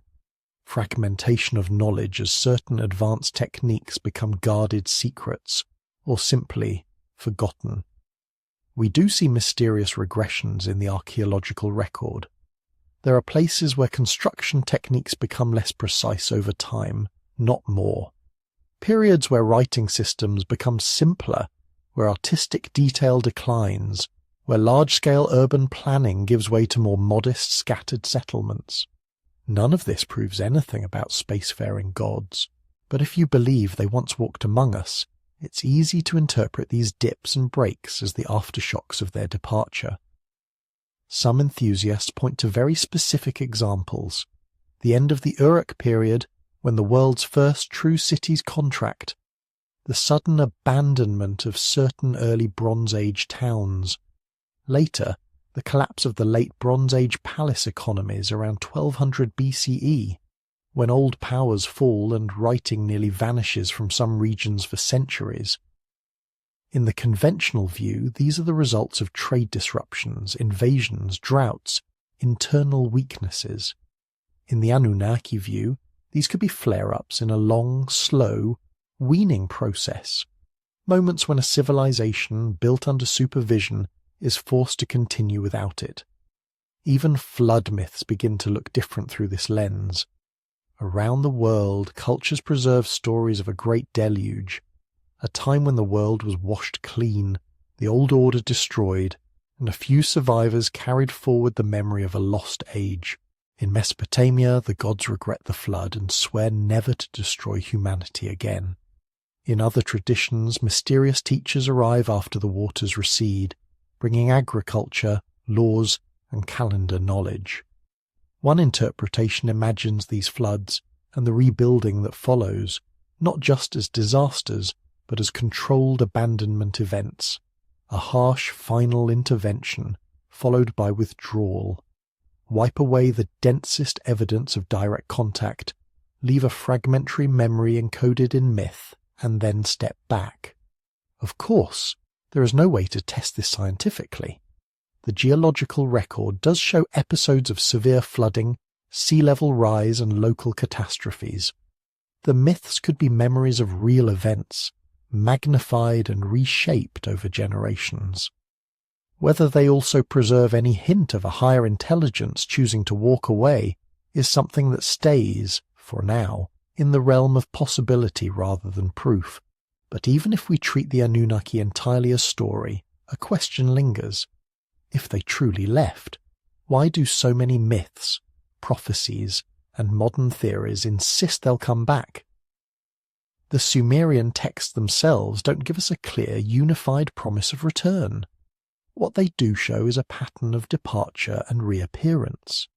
Fragmentation of knowledge as certain advanced techniques become guarded secrets, or simply forgotten. We do see mysterious regressions in the archaeological record. There are places where construction techniques become less precise over time, not more. Periods where writing systems become simpler, where artistic detail declines, where large-scale urban planning gives way to more modest, scattered settlements. None of this proves anything about spacefaring gods, but if you believe they once walked among us, it's easy to interpret these dips and breaks as the aftershocks of their departure. Some enthusiasts point to very specific examples: the end of the Uruk period, when the world's first true cities contract, the sudden abandonment of certain early Bronze Age towns, later the collapse of the late Bronze Age palace economies around 1200 BCE, when old powers fall and writing nearly vanishes from some regions for centuries. In the conventional view, these are the results of trade disruptions, invasions, droughts, internal weaknesses. In the Anunnaki view, these could be flare-ups in a long, slow, weaning process, moments when a civilization built under supervision is forced to continue without it. Even flood myths begin to look different through this lens. Around the world, cultures preserve stories of a great deluge, a time when the world was washed clean, the old order destroyed, and a few survivors carried forward the memory of a lost age. In Mesopotamia, the gods regret the flood and swear never to destroy humanity again. In other traditions, mysterious teachers arrive after the waters recede, bringing agriculture, laws, and calendar knowledge. One interpretation imagines these floods and the rebuilding that follows, not just as disasters, but as controlled abandonment events, a harsh final intervention followed by withdrawal. Wipe away the densest evidence of direct contact, leave a fragmentary memory encoded in myth, and then step back. Of course, there is no way to test this scientifically. The geological record does show episodes of severe flooding, sea level rise, and local catastrophes. The myths could be memories of real events, magnified and reshaped over generations. Whether they also preserve any hint of a higher intelligence choosing to walk away is something that stays, for now, in the realm of possibility rather than proof. But even if we treat the Anunnaki entirely as story, a question lingers. If they truly left, why do so many myths, prophecies, and modern theories insist they'll come back? The Sumerian texts themselves don't give us a clear, unified promise of return. What they do show is a pattern of departure and reappearance.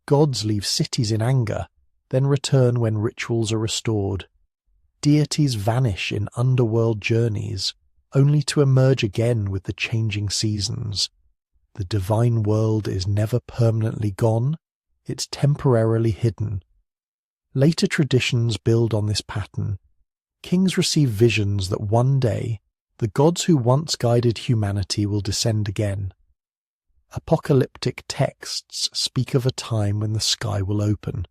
Gods leave cities in anger, then return when rituals are restored. Deities vanish in underworld journeys, only to emerge again with the changing seasons. The divine world is never permanently gone, it's temporarily hidden. Later traditions build on this pattern. Kings receive visions that one day the gods who once guided humanity will descend again. Apocalyptic texts speak of a time when the sky will open,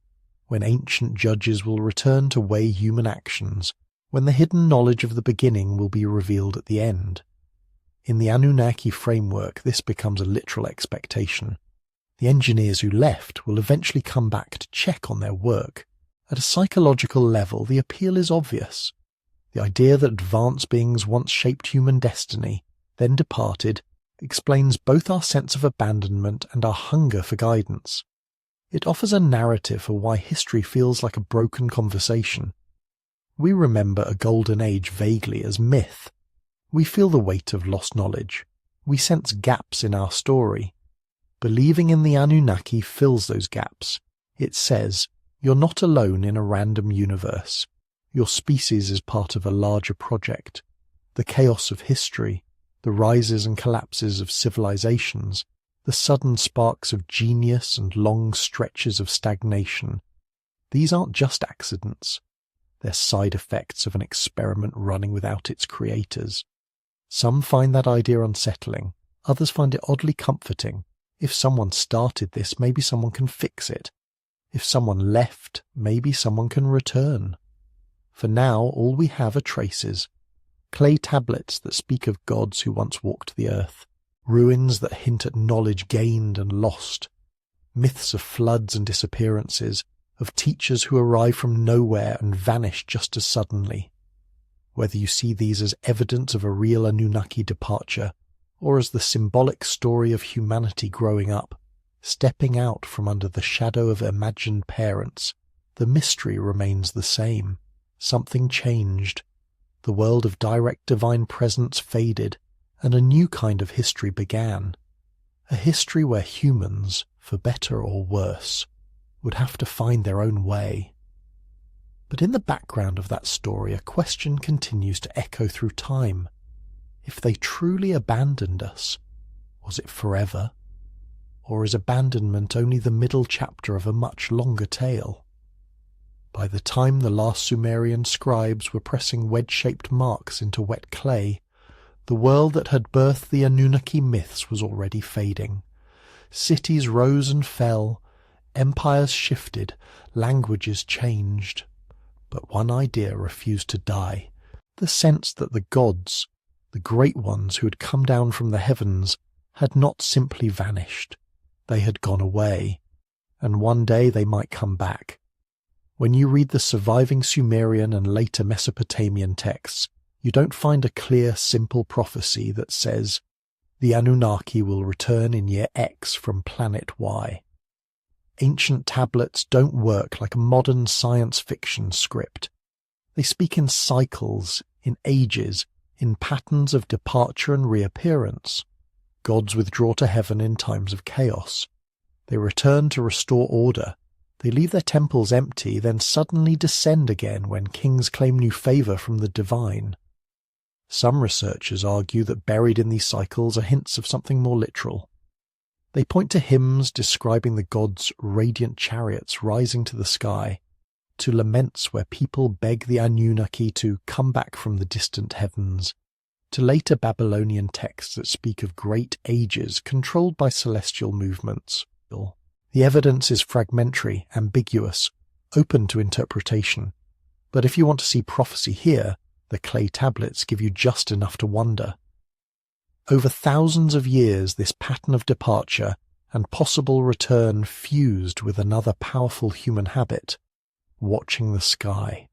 when ancient judges will return to weigh human actions, when the hidden knowledge of the beginning will be revealed at the end. In the Anunnaki framework, this becomes a literal expectation. The engineers who left will eventually come back to check on their work. At a psychological level, the appeal is obvious. The idea that advanced beings once shaped human destiny, then departed, explains both our sense of abandonment and our hunger for guidance. It offers a narrative for why history feels like a broken conversation. We remember a golden age vaguely as myth. We feel the weight of lost knowledge. We sense gaps in our story. Believing in the Anunnaki fills those gaps. It says, you're not alone in a random universe. Your species is part of a larger project. The chaos of history, the rises and collapses of civilizations, the sudden sparks of genius and long stretches of stagnation. These aren't just accidents. They're side effects of an experiment running without its creators. Some find that idea unsettling. Others find it oddly comforting. If someone started this, maybe someone can fix it. If someone left, maybe someone can return. For now, all we have are traces. Clay tablets that speak of gods who once walked the earth. Ruins that hint at knowledge gained and lost. Myths of floods and disappearances, of teachers who arrive from nowhere and vanish just as suddenly. Whether you see these as evidence of a real Anunnaki departure, or as the symbolic story of humanity growing up, stepping out from under the shadow of imagined parents, the mystery remains the same. Something changed. the world of direct divine presence faded, and a new kind of history began. A history where humans, for better or worse, would have to find their own way. But in the background of that story, a question continues to echo through time. If they truly abandoned us, was it forever? Or is abandonment only the middle chapter of a much longer tale? By the time the last Sumerian scribes were pressing wedge-shaped marks into wet clay, the world that had birthed the Anunnaki myths was already fading. Cities rose and fell, empires shifted, languages changed. But one idea refused to die, the sense that the gods, the great ones who had come down from the heavens, had not simply vanished. They had gone away, and one day they might come back. When you read the surviving Sumerian and later Mesopotamian texts, you don't find a clear, simple prophecy that says, the Anunnaki will return in year X from planet Y. Ancient tablets don't work like a modern science fiction script. They speak in cycles, in ages, in patterns of departure and reappearance. Gods withdraw to heaven in times of chaos. They return to restore order. They leave their temples empty, then suddenly descend again when kings claim new favor from the divine. Some researchers argue that buried in these cycles are hints of something more literal. They point to hymns describing the gods' radiant chariots rising to the sky, to laments where people beg the Anunnaki to come back from the distant heavens, to later Babylonian texts that speak of great ages controlled by celestial movements. The evidence is fragmentary, ambiguous, open to interpretation. But if you want to see prophecy here, the clay tablets give you just enough to wonder. Over thousands of years, this pattern of departure and possible return fused with another powerful human habit, watching the sky.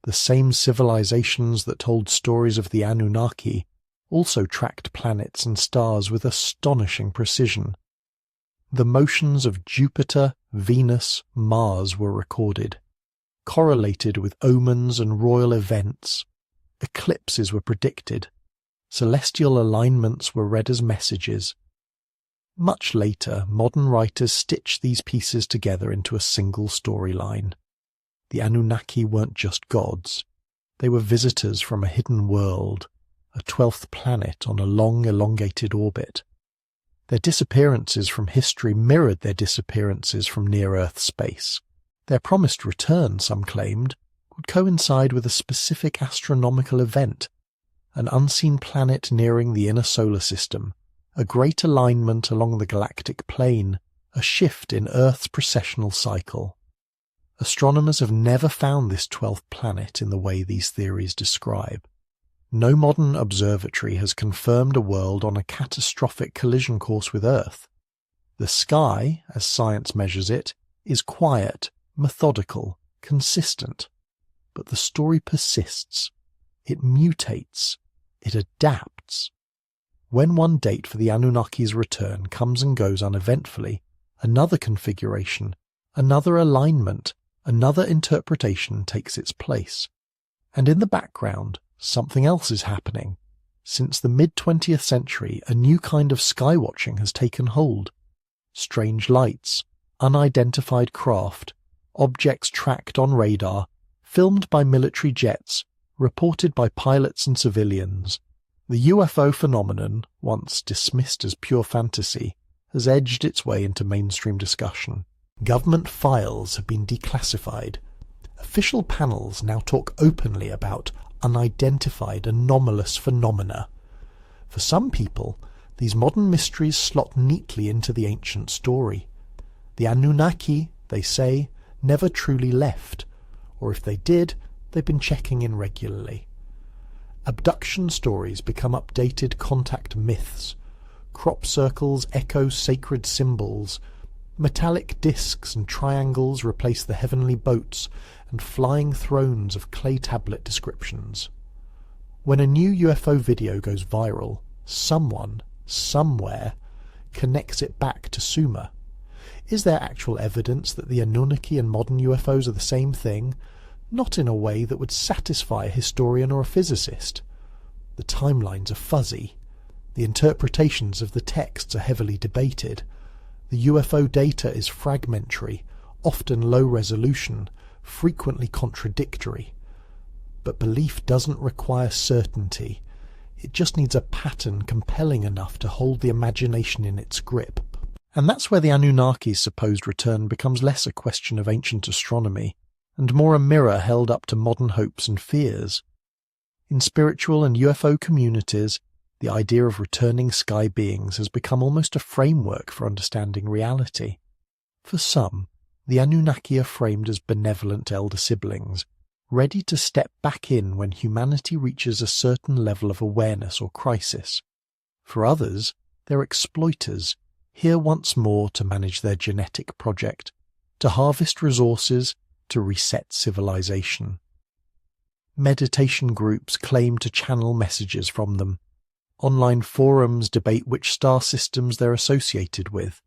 The same civilizations that told stories of the Anunnaki also tracked planets and stars with astonishing precision. The motions of Jupiter, Venus, Mars were recorded, correlated with omens and royal events. Eclipses were predicted. Celestial alignments were read as messages. Much later, modern writers stitched these pieces together into a single storyline. The Anunnaki weren't just gods. They were visitors from a hidden world, a 12th planet on a long, elongated orbit. Their disappearances from history mirrored their disappearances from near-Earth space. Their promised return, some claimed, would coincide with a specific astronomical event, an unseen planet nearing the inner solar system, a great alignment along the galactic plane, a shift in Earth's precessional cycle. Astronomers have never found this 12th planet in the way these theories describe. No modern observatory has confirmed a world on a catastrophic collision course with Earth. The sky, as science measures it, is quiet, methodical, consistent. But the story persists. It mutates. It adapts. When one date for the Anunnaki's return comes and goes uneventfully, another configuration, another alignment, another interpretation takes its place. And in the background, something else is happening. Since the mid-20th century, a new kind of skywatching has taken hold. Strange lights, unidentified craft, objects tracked on radar, filmed by military jets, reported by pilots and civilians. The UFO phenomenon, once dismissed as pure fantasy, has edged its way into mainstream discussion. Government files have been declassified. Official panels now talk openly about unidentified anomalous phenomena. For some people, these modern mysteries slot neatly into the ancient story. The Anunnaki, they say, never truly left, or if they did, they've been checking in regularly. Abduction stories become updated contact myths. Crop circles echo sacred symbols. Metallic discs and triangles replace the heavenly boats and flying thrones of clay tablet descriptions. When a new UFO video goes viral, someone, somewhere, connects it back to Sumer. Is there actual evidence that the Anunnaki and modern UFOs are the same thing, not in a way that would satisfy a historian or a physicist. The timelines are fuzzy. The interpretations of the texts are heavily debated. The UFO data is fragmentary, often low resolution, frequently contradictory. But belief doesn't require certainty. It just needs a pattern compelling enough to hold the imagination in its grip. And that's where the Anunnaki's supposed return becomes less a question of ancient astronomy, and more a mirror held up to modern hopes and fears. In spiritual and UFO communities, the idea of returning sky beings has become almost a framework for understanding reality. For some, the Anunnaki are framed as benevolent elder siblings, ready to step back in when humanity reaches a certain level of awareness or crisis. For others, they're exploiters, here once more to manage their genetic project, to harvest resources, to reset civilization. Meditation groups claim to channel messages from them. Online forums debate which star systems they're associated with.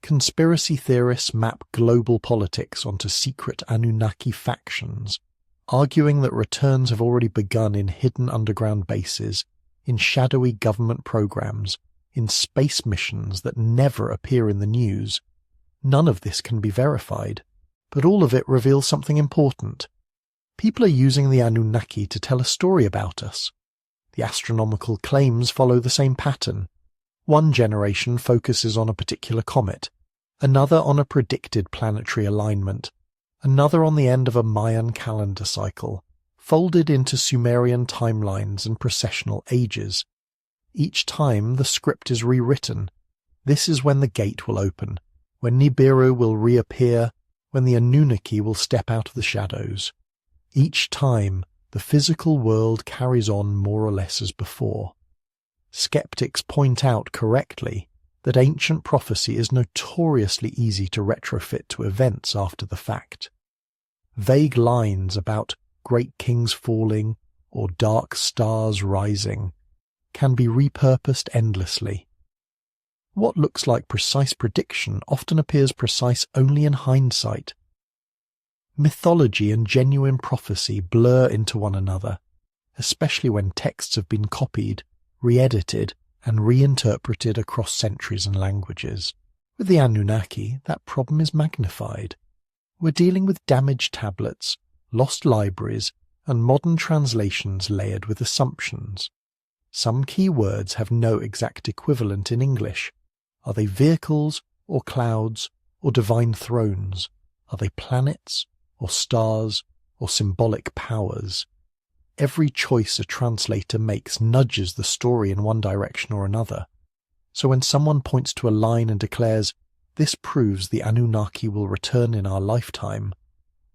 Conspiracy theorists map global politics onto secret Anunnaki factions, arguing that returns have already begun in hidden underground bases, in shadowy government programs, in space missions that never appear in the news. None of this can be verified, but all of it reveals something important. People are using the Anunnaki to tell a story about us. The astronomical claims follow the same pattern. One generation focuses on a particular comet, another on a predicted planetary alignment, another on the end of a Mayan calendar cycle, folded into Sumerian timelines and processional ages. Each time the script is rewritten. This is when the gate will open, when Nibiru will reappear, when the Anunnaki will step out of the shadows. Each time, the physical world carries on more or less as before. Skeptics point out correctly that ancient prophecy is notoriously easy to retrofit to events after the fact. Vague lines about great kings falling or dark stars rising can be repurposed endlessly. What looks like precise prediction often appears precise only in hindsight. Mythology and genuine prophecy blur into one another, especially when texts have been copied, re-edited, and reinterpreted across centuries and languages. With the Anunnaki, that problem is magnified. We're dealing with damaged tablets, lost libraries, and modern translations layered with assumptions. Some key words have no exact equivalent in English. Are they vehicles, or clouds, or divine thrones? Are they planets, or stars, or symbolic powers? Every choice a translator makes nudges the story in one direction or another. So when someone points to a line and declares, "This proves the Anunnaki will return in our lifetime,"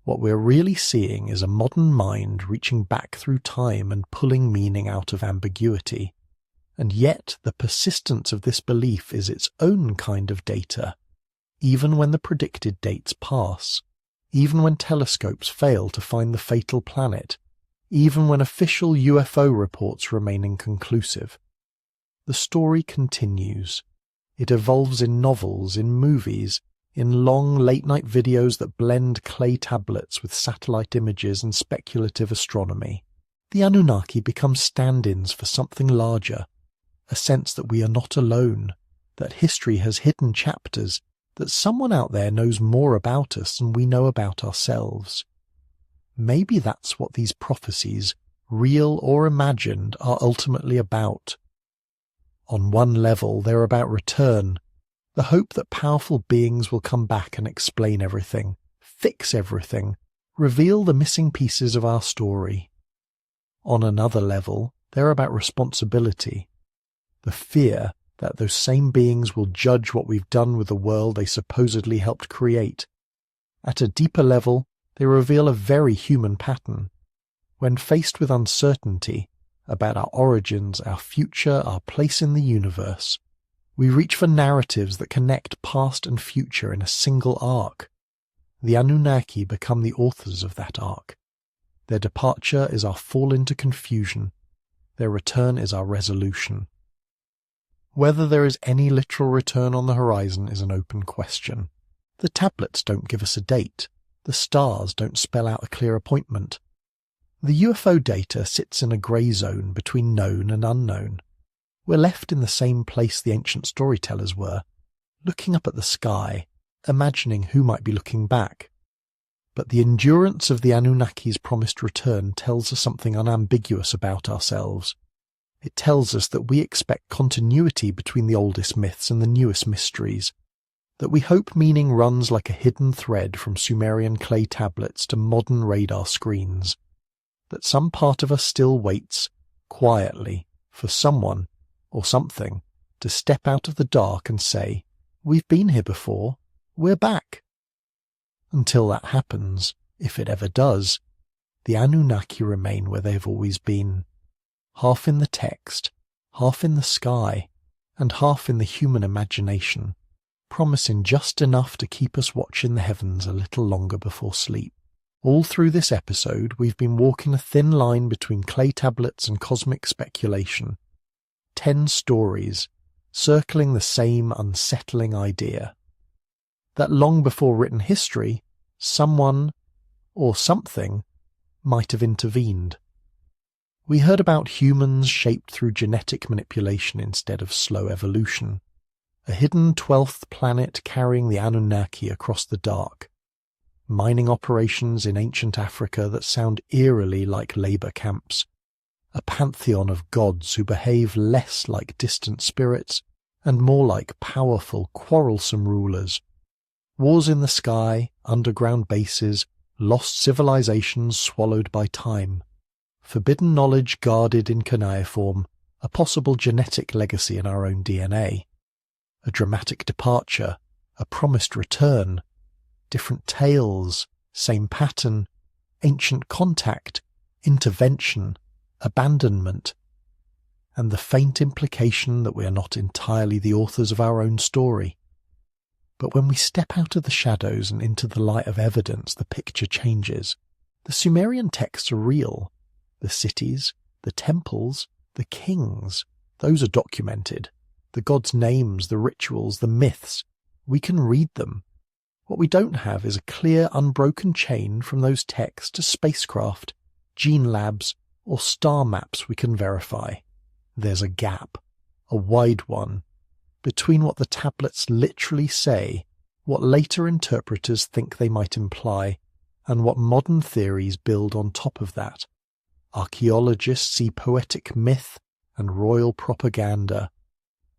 what we're really seeing is a modern mind reaching back through time and pulling meaning out of ambiguity. And yet the persistence of this belief is its own kind of data, even when the predicted dates pass. Even when telescopes fail to find the fatal planet, even when official UFO reports remain inconclusive. The story continues. It evolves in novels, in movies, in long late-night videos that blend clay tablets with satellite images and speculative astronomy. The Anunnaki become stand-ins for something larger, a sense that we are not alone, that history has hidden chapters, that someone out there knows more about us than we know about ourselves. Maybe that's what these prophecies, real or imagined, are ultimately about. On one level, they're about return, the hope that powerful beings will come back and explain everything, fix everything, reveal the missing pieces of our story. On another level, they're about responsibility, the fear that those same beings will judge what we've done with the world they supposedly helped create. At a deeper level, they reveal a very human pattern. When faced with uncertainty about our origins, our future, our place in the universe, we reach for narratives that connect past and future in a single arc. The Anunnaki become the authors of that arc. Their departure is our fall into confusion. Their return is our resolution. Whether there is any literal return on the horizon is an open question. The tablets don't give us a date. The stars don't spell out a clear appointment. The UFO data sits in a grey zone between known and unknown. We're left in the same place the ancient storytellers were, looking up at the sky, imagining who might be looking back. But the endurance of the Anunnaki's promised return tells us something unambiguous about ourselves. It tells us that we expect continuity between the oldest myths and the newest mysteries, that we hope meaning runs like a hidden thread from Sumerian clay tablets to modern radar screens, that some part of us still waits, quietly, for someone, or something, to step out of the dark and say, "We've been here before, we're back." Until that happens, if it ever does, the Anunnaki remain where they've always been, half in the text, half in the sky, and half in the human imagination, promising just enough to keep us watching the heavens a little longer before sleep. All through this episode, we've been walking a thin line between clay tablets and cosmic speculation. 10 stories, circling the same unsettling idea. That long before written history, someone, or something, might have intervened. We heard about humans shaped through genetic manipulation instead of slow evolution. A hidden 12th planet carrying the Anunnaki across the dark. Mining operations in ancient Africa that sound eerily like labour camps. A pantheon of gods who behave less like distant spirits and more like powerful, quarrelsome rulers. Wars in the sky, underground bases, lost civilizations swallowed by time. Forbidden knowledge guarded in cuneiform, a possible genetic legacy in our own DNA. A dramatic departure, a promised return. Different tales, same pattern, ancient contact, intervention, abandonment, and the faint implication that we are not entirely the authors of our own story. But when we step out of the shadows and into the light of evidence, the picture changes. The Sumerian texts are real. The cities, the temples, the kings, those are documented. The gods' names, the rituals, the myths, we can read them. What we don't have is a clear, unbroken chain from those texts to spacecraft, gene labs, or star maps we can verify. There's a gap, a wide one, between what the tablets literally say, what later interpreters think they might imply, and what modern theories build on top of that. Archaeologists see poetic myth and royal propaganda.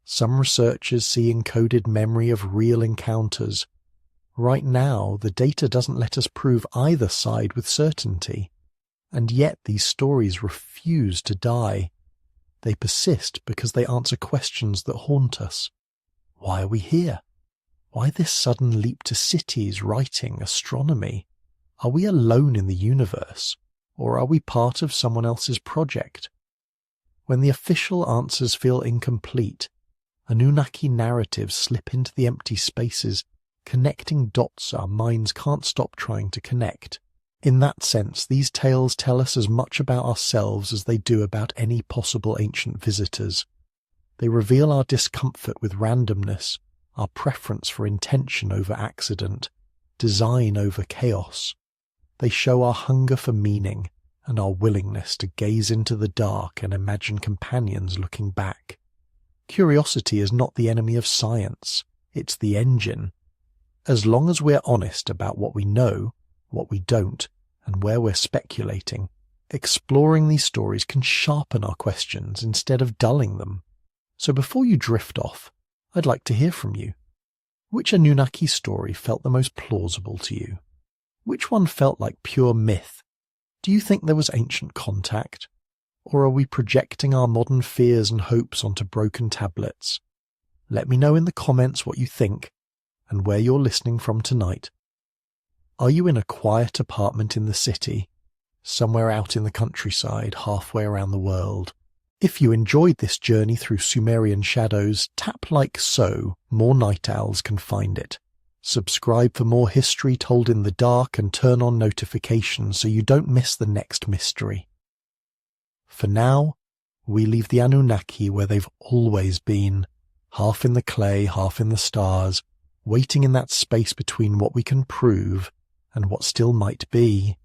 Some researchers see encoded memory of real encounters. Right now, the data doesn't let us prove either side with certainty. And yet these stories refuse to die. They persist because they answer questions that haunt us. Why are we here? Why this sudden leap to cities, writing, astronomy? Are we alone in the universe, or are we part of someone else's project? When the official answers feel incomplete, Anunnaki narratives slip into the empty spaces, connecting dots our minds can't stop trying to connect. In that sense, these tales tell us as much about ourselves as they do about any possible ancient visitors. They reveal our discomfort with randomness, our preference for intention over accident, design over chaos. They show our hunger for meaning and our willingness to gaze into the dark and imagine companions looking back. Curiosity is not the enemy of science, it's the engine. As long as we're honest about what we know, what we don't, and where we're speculating, exploring these stories can sharpen our questions instead of dulling them. So before you drift off, I'd like to hear from you. Which Anunnaki story felt the most plausible to you? Which one felt like pure myth? Do you think there was ancient contact? Or are we projecting our modern fears and hopes onto broken tablets? Let me know in the comments what you think and where you're listening from tonight. Are you in a quiet apartment in the city, somewhere out in the countryside, halfway around the world? If you enjoyed this journey through Sumerian shadows, tap like so, more night owls can find it. Subscribe for more history told in the dark and turn on notifications so you don't miss the next mystery. For now, we leave the Anunnaki where they've always been, half in the clay, half in the stars, waiting in that space between what we can prove and what still might be.